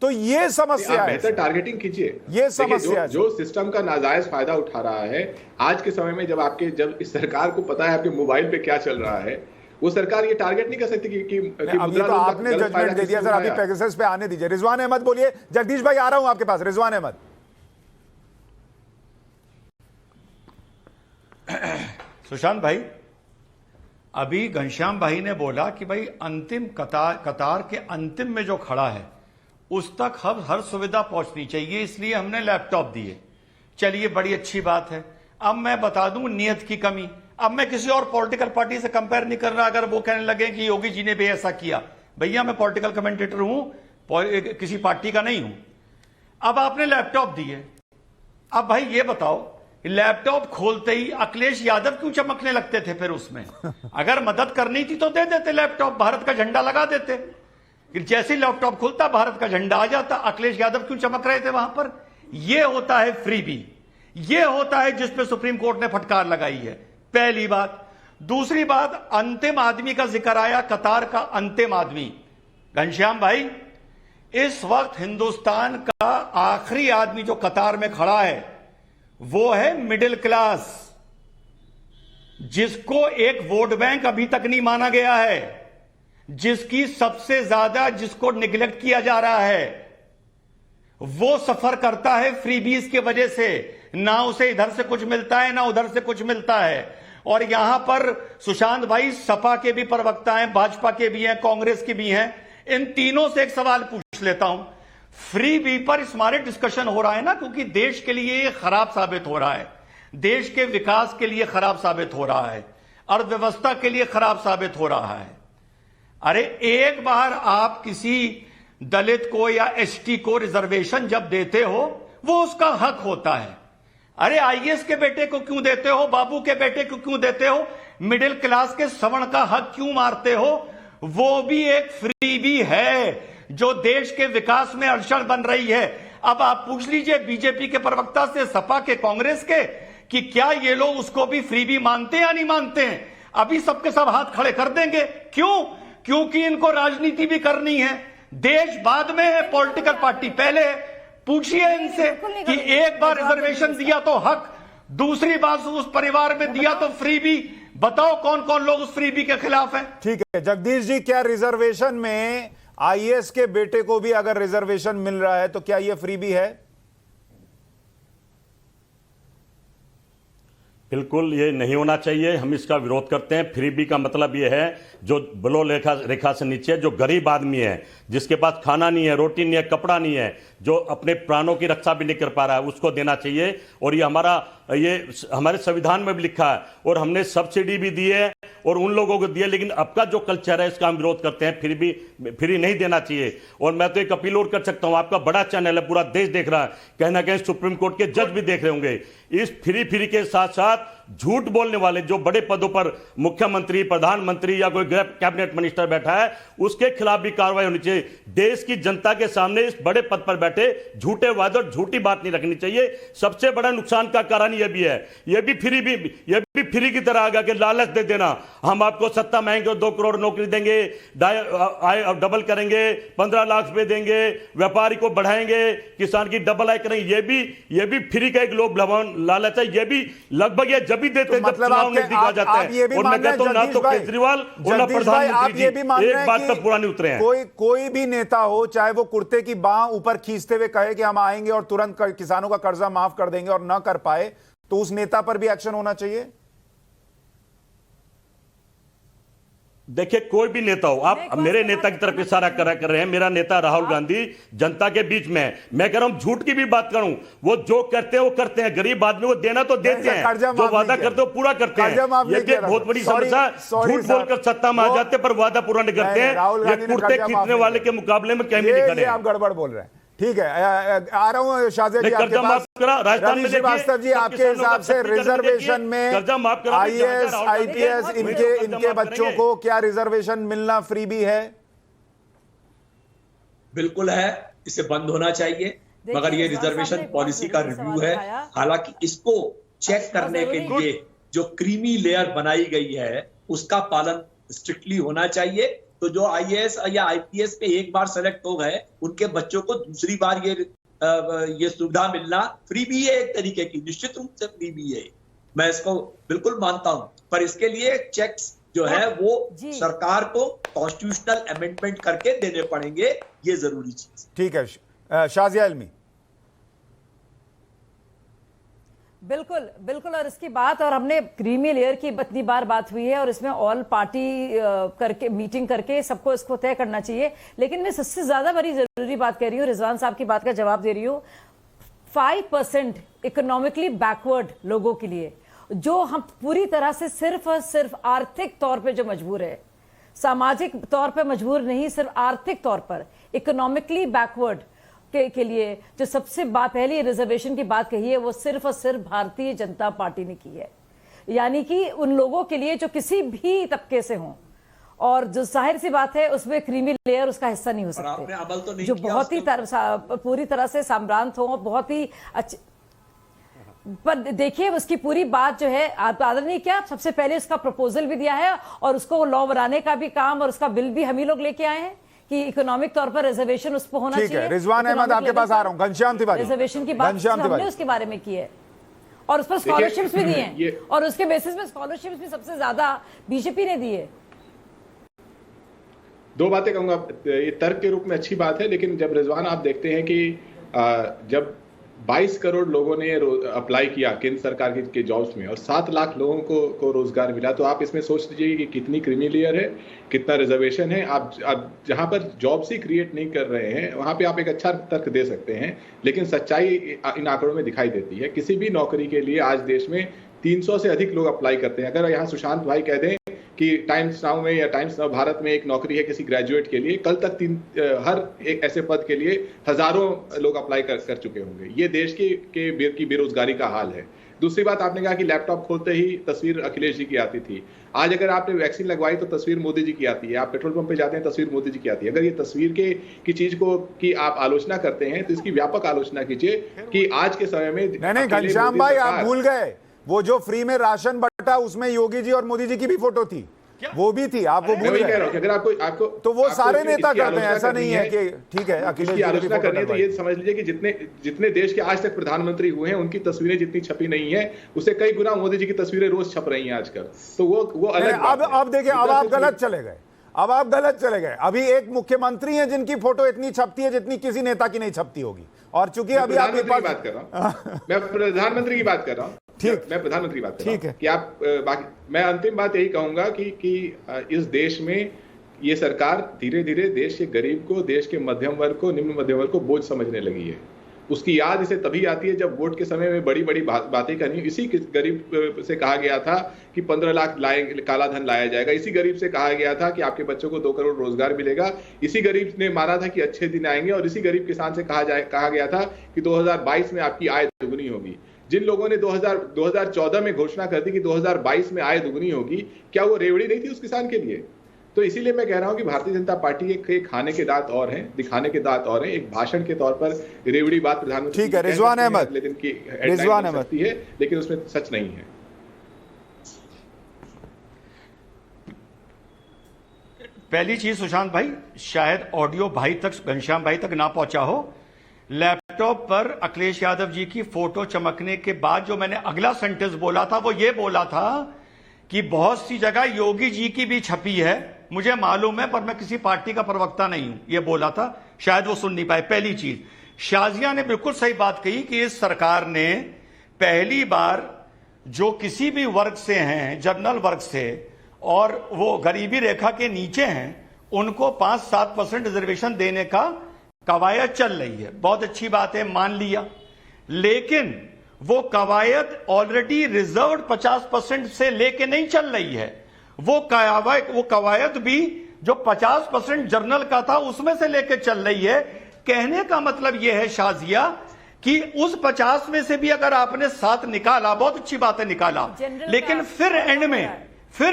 तो ये समस्या है, बेहतर टारगेटिंग कीजिए। ये समस्या जो सिस्टम का नाजायज फायदा उठा रहा है आज के समय में, जब इस सरकार को पता है आपके मोबाइल पे क्या चल रहा है, वो सरकार ये टारगेट नहीं कर सकती कि अभी तो आपने जजमेंट दे दिया सर, अभी पैकेजेस पे आने दीजिए। रिजवान अहमद बोलिए। जगदीश भाई आ रहा हूं आपके पास। रिजवान अहमद सुशांत भाई, अभी घनश्याम भाई ने बोला कि भाई अंतिम कतार के अंतिम में जो खड़ा है उस तक हम हर सुविधा पहुंचनी चाहिए, इसलिए हमने लैपटॉप दिए। चलिए, बड़ी अच्छी बात है। अब मैं बता दूं नियत की कमी। अब मैं किसी और पॉलिटिकल पार्टी से कंपेयर नहीं कर रहा। अगर वो कहने लगे कि योगी जी ने भी ऐसा किया, भैया मैं पॉलिटिकल कमेंटेटर हूं, किसी पार्टी का नहीं हूं। अब आपने लैपटॉप दिए। अब भाई ये बताओ, लैपटॉप खोलते ही अखिलेश यादव क्यों चमकने लगते थे? फिर उसमें अगर मदद करनी थी तो दे देते लैपटॉप, भारत का झंडा लगा देते। जैसे ही लैपटॉप खुलता भारत का झंडा आ जाता। अखिलेश यादव क्यों चमक रहे थे वहां पर? यह होता है फ्रीबी, यह होता है जिस पे सुप्रीम कोर्ट ने फटकार लगाई है। पहली बात। दूसरी बात, अंतिम आदमी का जिक्र आया, कतार का अंतिम आदमी। घनश्याम भाई, इस वक्त हिंदुस्तान का आखिरी आदमी जो कतार में खड़ा है वो है मिडिल क्लास, जिसको एक वोट बैंक अभी तक नहीं माना गया है, जिसकी सबसे ज्यादा जिसको निगलेक्ट किया जा रहा है, वो सफर करता है फ्रीबीज की वजह से। ना उसे इधर से कुछ मिलता है ना उधर से कुछ मिलता है। और यहां पर सुशांत भाई सपा के भी प्रवक्ता हैं, भाजपा के भी हैं, कांग्रेस के भी हैं। इन तीनों से एक सवाल पूछ लेता हूं। फ्री बी पर इस मारे डिस्कशन हो रहा है ना, क्योंकि देश के लिए ये खराब साबित हो रहा है, देश के विकास के लिए खराब साबित हो रहा है, अर्थव्यवस्था के लिए खराब साबित हो रहा है। अरे एक बार आप किसी दलित को या एसटी को रिजर्वेशन जब देते हो, वो उसका हक होता है। अरे आईएएस के बेटे को क्यों देते हो? बाबू के बेटे को क्यों देते हो? मिडिल क्लास के सवर्ण का हक क्यों मारते हो? वो भी एक फ्रीबी है जो देश के विकास में अड़चन बन रही है। अब आप पूछ लीजिए बीजेपी के प्रवक्ता से, सपा के, कांग्रेस के, कि क्या ये लोग उसको भी फ्रीबी मानते हैं या नहीं मानते हैं? अभी सबके सब हाथ खड़े कर देंगे। क्यों? क्योंकि इनको राजनीति भी करनी है। देश बाद में है, पॉलिटिकल पार्टी पहले है। पूछिए इनसे कि एक बार रिजर्वेशन दिया तो हक, दूसरी बार उस परिवार में दिया तो फ्रीबी। बताओ कौन कौन लोग उस फ्रीबी के खिलाफ है? ठीक है जगदीश जी, क्या रिजर्वेशन में आईएएस के बेटे को भी अगर रिजर्वेशन मिल रहा है तो क्या यह फ्रीबी है? बिल्कुल ये नहीं होना चाहिए, हम इसका विरोध करते हैं। फ्रीबी का मतलब ये है जो बिलो रेखा से नीचे, जो गरीब आदमी है, जिसके पास खाना नहीं है, रोटी नहीं है, कपड़ा नहीं है, जो अपने प्राणों की रक्षा भी नहीं कर पा रहा है, उसको देना चाहिए। और ये हमारे संविधान में भी लिखा है, और हमने सब्सिडी भी दी है और उन लोगों को दिए। लेकिन अब का जो कल्चर है इसका हम विरोध करते हैं। फ्री नहीं देना चाहिए। और मैं तो एक अपील और कर सकता हूं, आपका बड़ा चैनल है, पूरा देश देख रहा है, कहीं ना कहीं सुप्रीम कोर्ट के जज भी देख रहे होंगे। इस फ्री के साथ साथ झूठ बोलने वाले जो बड़े पदों पर मुख्यमंत्री, प्रधानमंत्री या कोई कैबिनेट मिनिस्टर बैठा है, उसके खिलाफ भी कार्रवाई होनी चाहिए। देश की जनता के सामने इस बड़े पद पर बैठे झूठे वादे और झूठी बात नहीं रखनी चाहिए। सबसे बड़ा नुकसान का कारण यह भी है, यह भी फ्री की तरह आ गया कि लालच दे देना, हम आपको सत्ता महंगे 2 करोड़ नौकरी देंगे, आय डबल करेंगे, 15 लाख रुपए देंगे, व्यापारी को बढ़ाएंगे, किसान की डबल आय करेंगे। यह भी फ्री का एक लोभ लालच है। यह भी लगभग ये जब भी देते हैं, मतलब चुनाव नजदीक आ जाता है। और मैं कहता हूं ना तो केजरीवाल और ना प्रधानमंत्री जी एक बात पर पूरा नहीं उतरे हैं। कोई भी नेता हो, चाहे वो कुर्ते की बांह ऊपर खींचते हुए कहे कि हम आएंगे और तुरंत किसानों का कर्जा माफ कर देंगे और ना कर पाए, तो उस नेता पर भी एक्शन होना चाहिए। देखिए कोई भी नेता हो, आप मेरे नेता की तरफ इशारा कर रहे हैं। मेरा नेता राहुल गांधी जनता के बीच में, मैं कह रहा हूं झूठ की भी बात करूं, वो जो करते हैं वो करते हैं। गरीब आदमी को देना तो देते हैं, जो वादा करते हो पूरा करते हैं। ये बहुत बड़ी समस्या, झूठ बोलकर सत्ता में आ जाते पर वादा पूरा नहीं करते हैं। ये कुर्ते खींचने वाले के मुकाबले में कहीं नहीं खड़े। आप गड़बड़ बोल रहे हैं। ठीक है, आ रहा हूं शाहजेब जी आपके पास। रवि श्रीवास्तव जी, आपके हिसाब से रिजर्वेशन में आईएएस, आईपीएस इनके बच्चों को क्या रिजर्वेशन मिलना फ्री भी है? बिल्कुल है, इसे बंद होना चाहिए। मगर ये रिजर्वेशन पॉलिसी का रिव्यू है। हालांकि इसको चेक करने के लिए जो क्रीमी लेयर बनाई गई है उसका पालन स्ट्रिक्टली होना चाहिए। तो जो आईएएस या आईपीएस पे एक बार सेलेक्ट हो गए, उनके बच्चों को दूसरी बार ये सुविधा मिलना फ्री भी है, एक तरीके की, निश्चित रूप से फ्री भी है। मैं इसको बिल्कुल मानता हूं, पर इसके लिए चेक्स जो है वो सरकार को कॉन्स्टिट्यूशनल अमेंडमेंट करके देने पड़ेंगे, ये जरूरी चीज। ठीक है, शाजिया इल्मी। बिल्कुल बिल्कुल। और इसकी बात, और हमने क्रीमी लेयर की इतनी बार बात हुई है, और इसमें ऑल पार्टी करके मीटिंग करके सबको इसको तय करना चाहिए। लेकिन मैं सबसे ज्यादा बड़ी जरूरी बात कह रही हूँ, रिजवान साहब की बात का जवाब दे रही हूँ। 5% इकोनॉमिकली बैकवर्ड लोगों के लिए, जो हम पूरी तरह से सिर्फ और सिर्फ आर्थिक तौर पे जो मजबूर है, सामाजिक तौर पे मजबूर नहीं, सिर्फ आर्थिक तौर पर इकोनॉमिकली बैकवर्ड के लिए जो सबसे पहली रिजर्वेशन की बात कही है, वो सिर्फ और सिर्फ भारतीय जनता पार्टी ने की है। यानी कि उन लोगों के लिए जो किसी भी तबके से हों, और जो जाहिर सी बात है उसमें क्रीमी लेयर उसका हिस्सा नहीं हो सकते, अमल तो नहीं जो किया बहुत ही पूरी तरह से साम्रांत हो, बहुत ही अच्छे। पर देखिए उसकी पूरी बात जो है, आदरणीय क्या सबसे पहले उसका प्रपोजल भी दिया है, और उसको लॉ बनाने का भी काम और उसका बिल भी हम ही लोग लेके आए हैं कि इकोनॉमिक तौर पर रिजर्वेशन उस पर होना चाहिए। ठीक है, रिजवान अहमद आपके पास आ रहा हूं। घनश्याम तिवारी, रिजर्वेशन की बात हमने उसके बारे में की है, और उस पर स्कॉलरशिप्स भी दी हैं, और उसके बेसिस पे स्कॉलरशिप्स भी सबसे ज्यादा बीजेपी ने दी है। दो बातें कहूंगा, ये तर्क के रूप में अच्छी बात है, लेकिन जब रिजवान आप देखते हैं कि जब 22 करोड़ लोगों ने अप्लाई किया केंद्र सरकार के जॉब्स में और 7 लाख लोगों को रोजगार मिला, तो आप इसमें सोच लीजिए कि कितनी क्रीमी लेयर है, कितना रिजर्वेशन है। आप जहां पर जॉब्स ही क्रिएट नहीं कर रहे हैं, वहां पे आप एक अच्छा तर्क दे सकते हैं, लेकिन सच्चाई इन आंकड़ों में दिखाई देती है। किसी भी नौकरी के लिए आज देश में 300 से अधिक लोग अप्लाई करते हैं। अगर यहाँ सुशांत भाई कह दें कि टाइम्स नाउ में या टाइम्स नाउ भारत में एक नौकरी है किसी ग्रेजुएट के लिए, कल तक हर एक ऐसे पद के लिए हजारों लोग अप्लाई कर चुके होंगे। ये देश की बेरोजगारी का हाल है। दूसरी बात, आपने कहा कि लैपटॉप खोलते ही तस्वीर अखिलेश जी की आती थी। आज अगर आपने वैक्सीन लगवाई तो तस्वीर मोदी जी की आती है, आप पेट्रोल पंप पे जाते हैं तस्वीर मोदी जी की आती है। अगर ये तस्वीर की चीज की आप आलोचना करते हैं तो इसकी व्यापक आलोचना कीजिए कि आज के समय में। नहीं घनश्याम भाई, आप भूल गए वो जो फ्री में राशन बंटा उसमें योगी जी और मोदी जी की भी फोटो थी, वो भी थी, आप वो भूल गए। अगर आपको तो वो सारे नेता करते हैं, ऐसा नहीं है कि ठीक है अखिलेश जी आलोचना करनी है तो ये समझ लीजिए कि जितने देश के आज तक प्रधानमंत्री हुए हैं उनकी तस्वीरें जितनी छपी नहीं है, उससे कई गुना मोदी जी की तस्वीरें रोज छप रही हैं आजकल। तो वो अलग। अब देखिए, अब आप गलत चले गए। अभी एक मुख्यमंत्री हैं जिनकी फोटो इतनी छपती है जितनी किसी नेता की नहीं छपती होगी, और चूंकि अभी आप बात कर रहा हूं, मैं प्रधानमंत्री की बात कर रहा हूं। ठीक, मैं प्रधानमंत्री की बात कर रहा ठीक है कि आप बाकी। मैं अंतिम बात यही कहूंगा कि इस देश में ये सरकार धीरे धीरे देश के गरीब को, देश के मध्यम वर्ग को, निम्न मध्यम वर्ग को बोझ समझने लगी है। उसकी याद इसे तभी आती है जब वोट के समय में बड़ी बड़ी बातें करनी। इसी गरीब से कहा गया था कि 15 लाख काला धन लाया जाएगा। इसी गरीब से कहा गया था कि आपके बच्चों को 2 करोड़ रोजगार मिलेगा। इसी गरीब ने माना था कि अच्छे दिन आएंगे, और इसी गरीब किसान से कहा गया था कि 2022 में आपकी आय दुगुनी होगी। जिन लोगों ने 2014 में घोषणा कर दी कि 2022 में आय दुगुनी होगी, क्या वो रेवड़ी नहीं थी उस किसान के लिए? तो इसीलिए मैं कह रहा हूं कि भारतीय जनता पार्टी के खाने के दांत और हैं, दिखाने के दांत और हैं। एक भाषण के तौर पर रेवड़ी बात प्रधानमंत्री, ठीक है रिजवान अहमद, है, लेकिन उसमें सच नहीं है। पहली चीज सुशांत भाई, शायद ऑडियो भाई तक, घनश्याम भाई तक ना पहुंचा हो। लैपटॉप पर अखिलेश यादव जी की फोटो चमकने के बाद जो मैंने अगला सेंटेंस बोला था, वो ये बोला था कि बहुत सी जगह योगी जी की भी छपी है, मुझे मालूम है, पर मैं किसी पार्टी का प्रवक्ता नहीं हूं, ये बोला था। शायद वो सुन नहीं पाए। पहली चीज, शाजिया ने बिल्कुल सही बात कही कि इस सरकार ने पहली बार जो किसी भी वर्ग से हैं, जनरल वर्ग से, और वो गरीबी रेखा के नीचे हैं, उनको 5-7% रिजर्वेशन देने का कवायद चल रही है। बहुत अच्छी बात है, मान लिया। लेकिन वो कवायद ऑलरेडी रिजर्व्ड 50% से लेके नहीं चल रही है। वो कवायद भी जो 50% जर्नल का था उसमें से लेके चल रही है। कहने का मतलब यह है शाजिया कि उस 50 में से भी अगर आपने 7 निकाला, बहुत अच्छी बात है निकाला, लेकिन फिर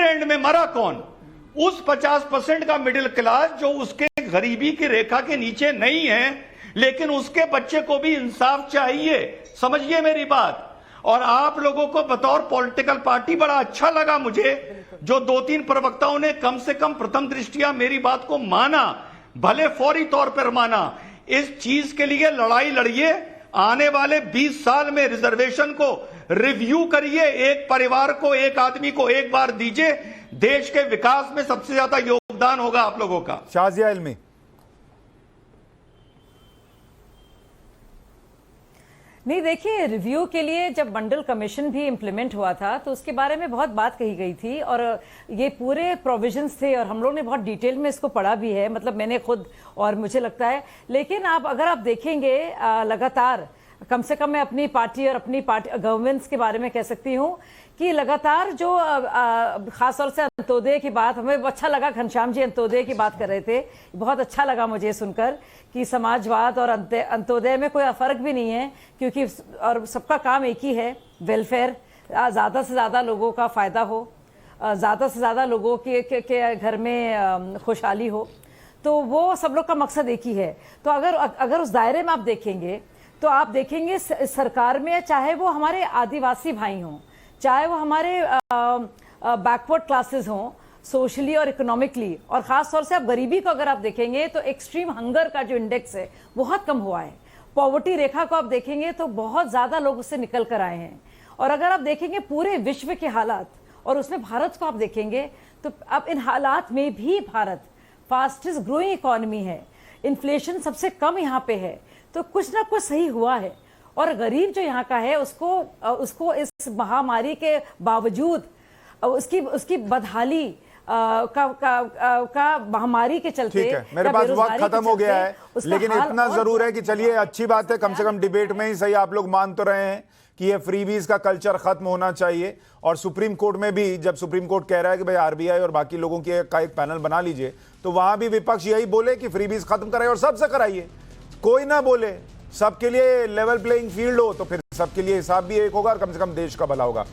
एंड में मरा कौन? उस 50% का मिडिल क्लास जो उसके गरीबी की रेखा के नीचे नहीं है, लेकिन उसके बच्चे को भी इंसाफ चाहिए। समझिए मेरी बात। और आप लोगों को बतौर पॉलिटिकल पार्टी बड़ा अच्छा लगा मुझे जो 2-3 प्रवक्ताओं ने कम से कम प्रथम दृष्टिया मेरी बात को माना, भले फौरी तौर पर माना। इस चीज के लिए लड़ाई लड़िए। आने वाले 20 साल में रिजर्वेशन को रिव्यू करिए। एक परिवार को, एक आदमी को एक बार दीजिए। देश के विकास में सबसे ज्यादा योगदान होगा आप लोगों का। शाजिया इल्मी। नहीं, देखिए, रिव्यू के लिए जब मंडल कमीशन भी इम्प्लीमेंट हुआ था तो उसके बारे में बहुत बात कही गई थी और ये पूरे प्रोविजंस थे और हम लोग ने बहुत डिटेल में इसको पढ़ा भी है, मतलब मैंने खुद, और मुझे लगता है। लेकिन अगर आप देखेंगे लगातार, कम से कम मैं अपनी पार्टी और अपनी पार्टी गवर्नमेंट्स के बारे में कह सकती हूँ कि लगातार जो खासतौर से अंत्योदय की बात, हमें अच्छा लगा, घनश्याम जी अंत्योदय की बात कर रहे थे, बहुत अच्छा लगा मुझे सुनकर कि समाजवाद और अंत्योदय में कोई फर्क भी नहीं है, क्योंकि और सबका काम एक ही है, वेलफेयर, ज़्यादा से ज़्यादा लोगों का फ़ायदा हो, ज़्यादा से ज़्यादा लोगों के घर में खुशहाली हो, तो वो सब लोग का मकसद एक ही है। तो अगर उस दायरे में आप देखेंगे तो आप देखेंगे सरकार में, चाहे वो हमारे आदिवासी भाई हों, चाहे वो हमारे बैकवर्ड क्लासेस हों सोशली और इकोनॉमिकली, और ख़ास तौर से आप गरीबी को अगर आप देखेंगे तो एक्सट्रीम हंगर का जो इंडेक्स है बहुत कम हुआ है। पॉवर्टी रेखा को आप देखेंगे तो बहुत ज़्यादा लोग उससे निकल कर आए हैं। और अगर आप देखेंगे पूरे विश्व के हालात और उसमें भारत को आप देखेंगे तो अब इन हालात में भी भारत फास्टेस्ट ग्रोइंग इकॉनमी है, इन्फ्लेशन सबसे कम यहाँ पे है, तो कुछ ना कुछ सही हुआ है। और गरीब जो यहाँ का है उसको इस महामारी के बावजूद उसकी बदहाली का महामारी के चलते, ठीक है, मेरे पास वक्त खत्म हो गया है, लेकिन इतना जरूर है कि चलिए अच्छी बात है, कम से कम डिबेट में ही सही आप लोग मान तो रहे हैं कि ये फ्रीबीज का कल्चर खत्म होना चाहिए। और सुप्रीम कोर्ट में भी जब सुप्रीम कोर्ट कह रहा है कि भाई आरबीआई और बाकी लोगों का एक पैनल बना लीजिए, तो वहां भी विपक्ष यही बोले कि फ्रीबीज खत्म कराइए और सबसे कराइए, कोई ना बोले, सबके लिए लेवल प्लेइंग फील्ड हो, तो फिर सबके लिए हिसाब भी एक होगा और कम से कम देश का भला होगा।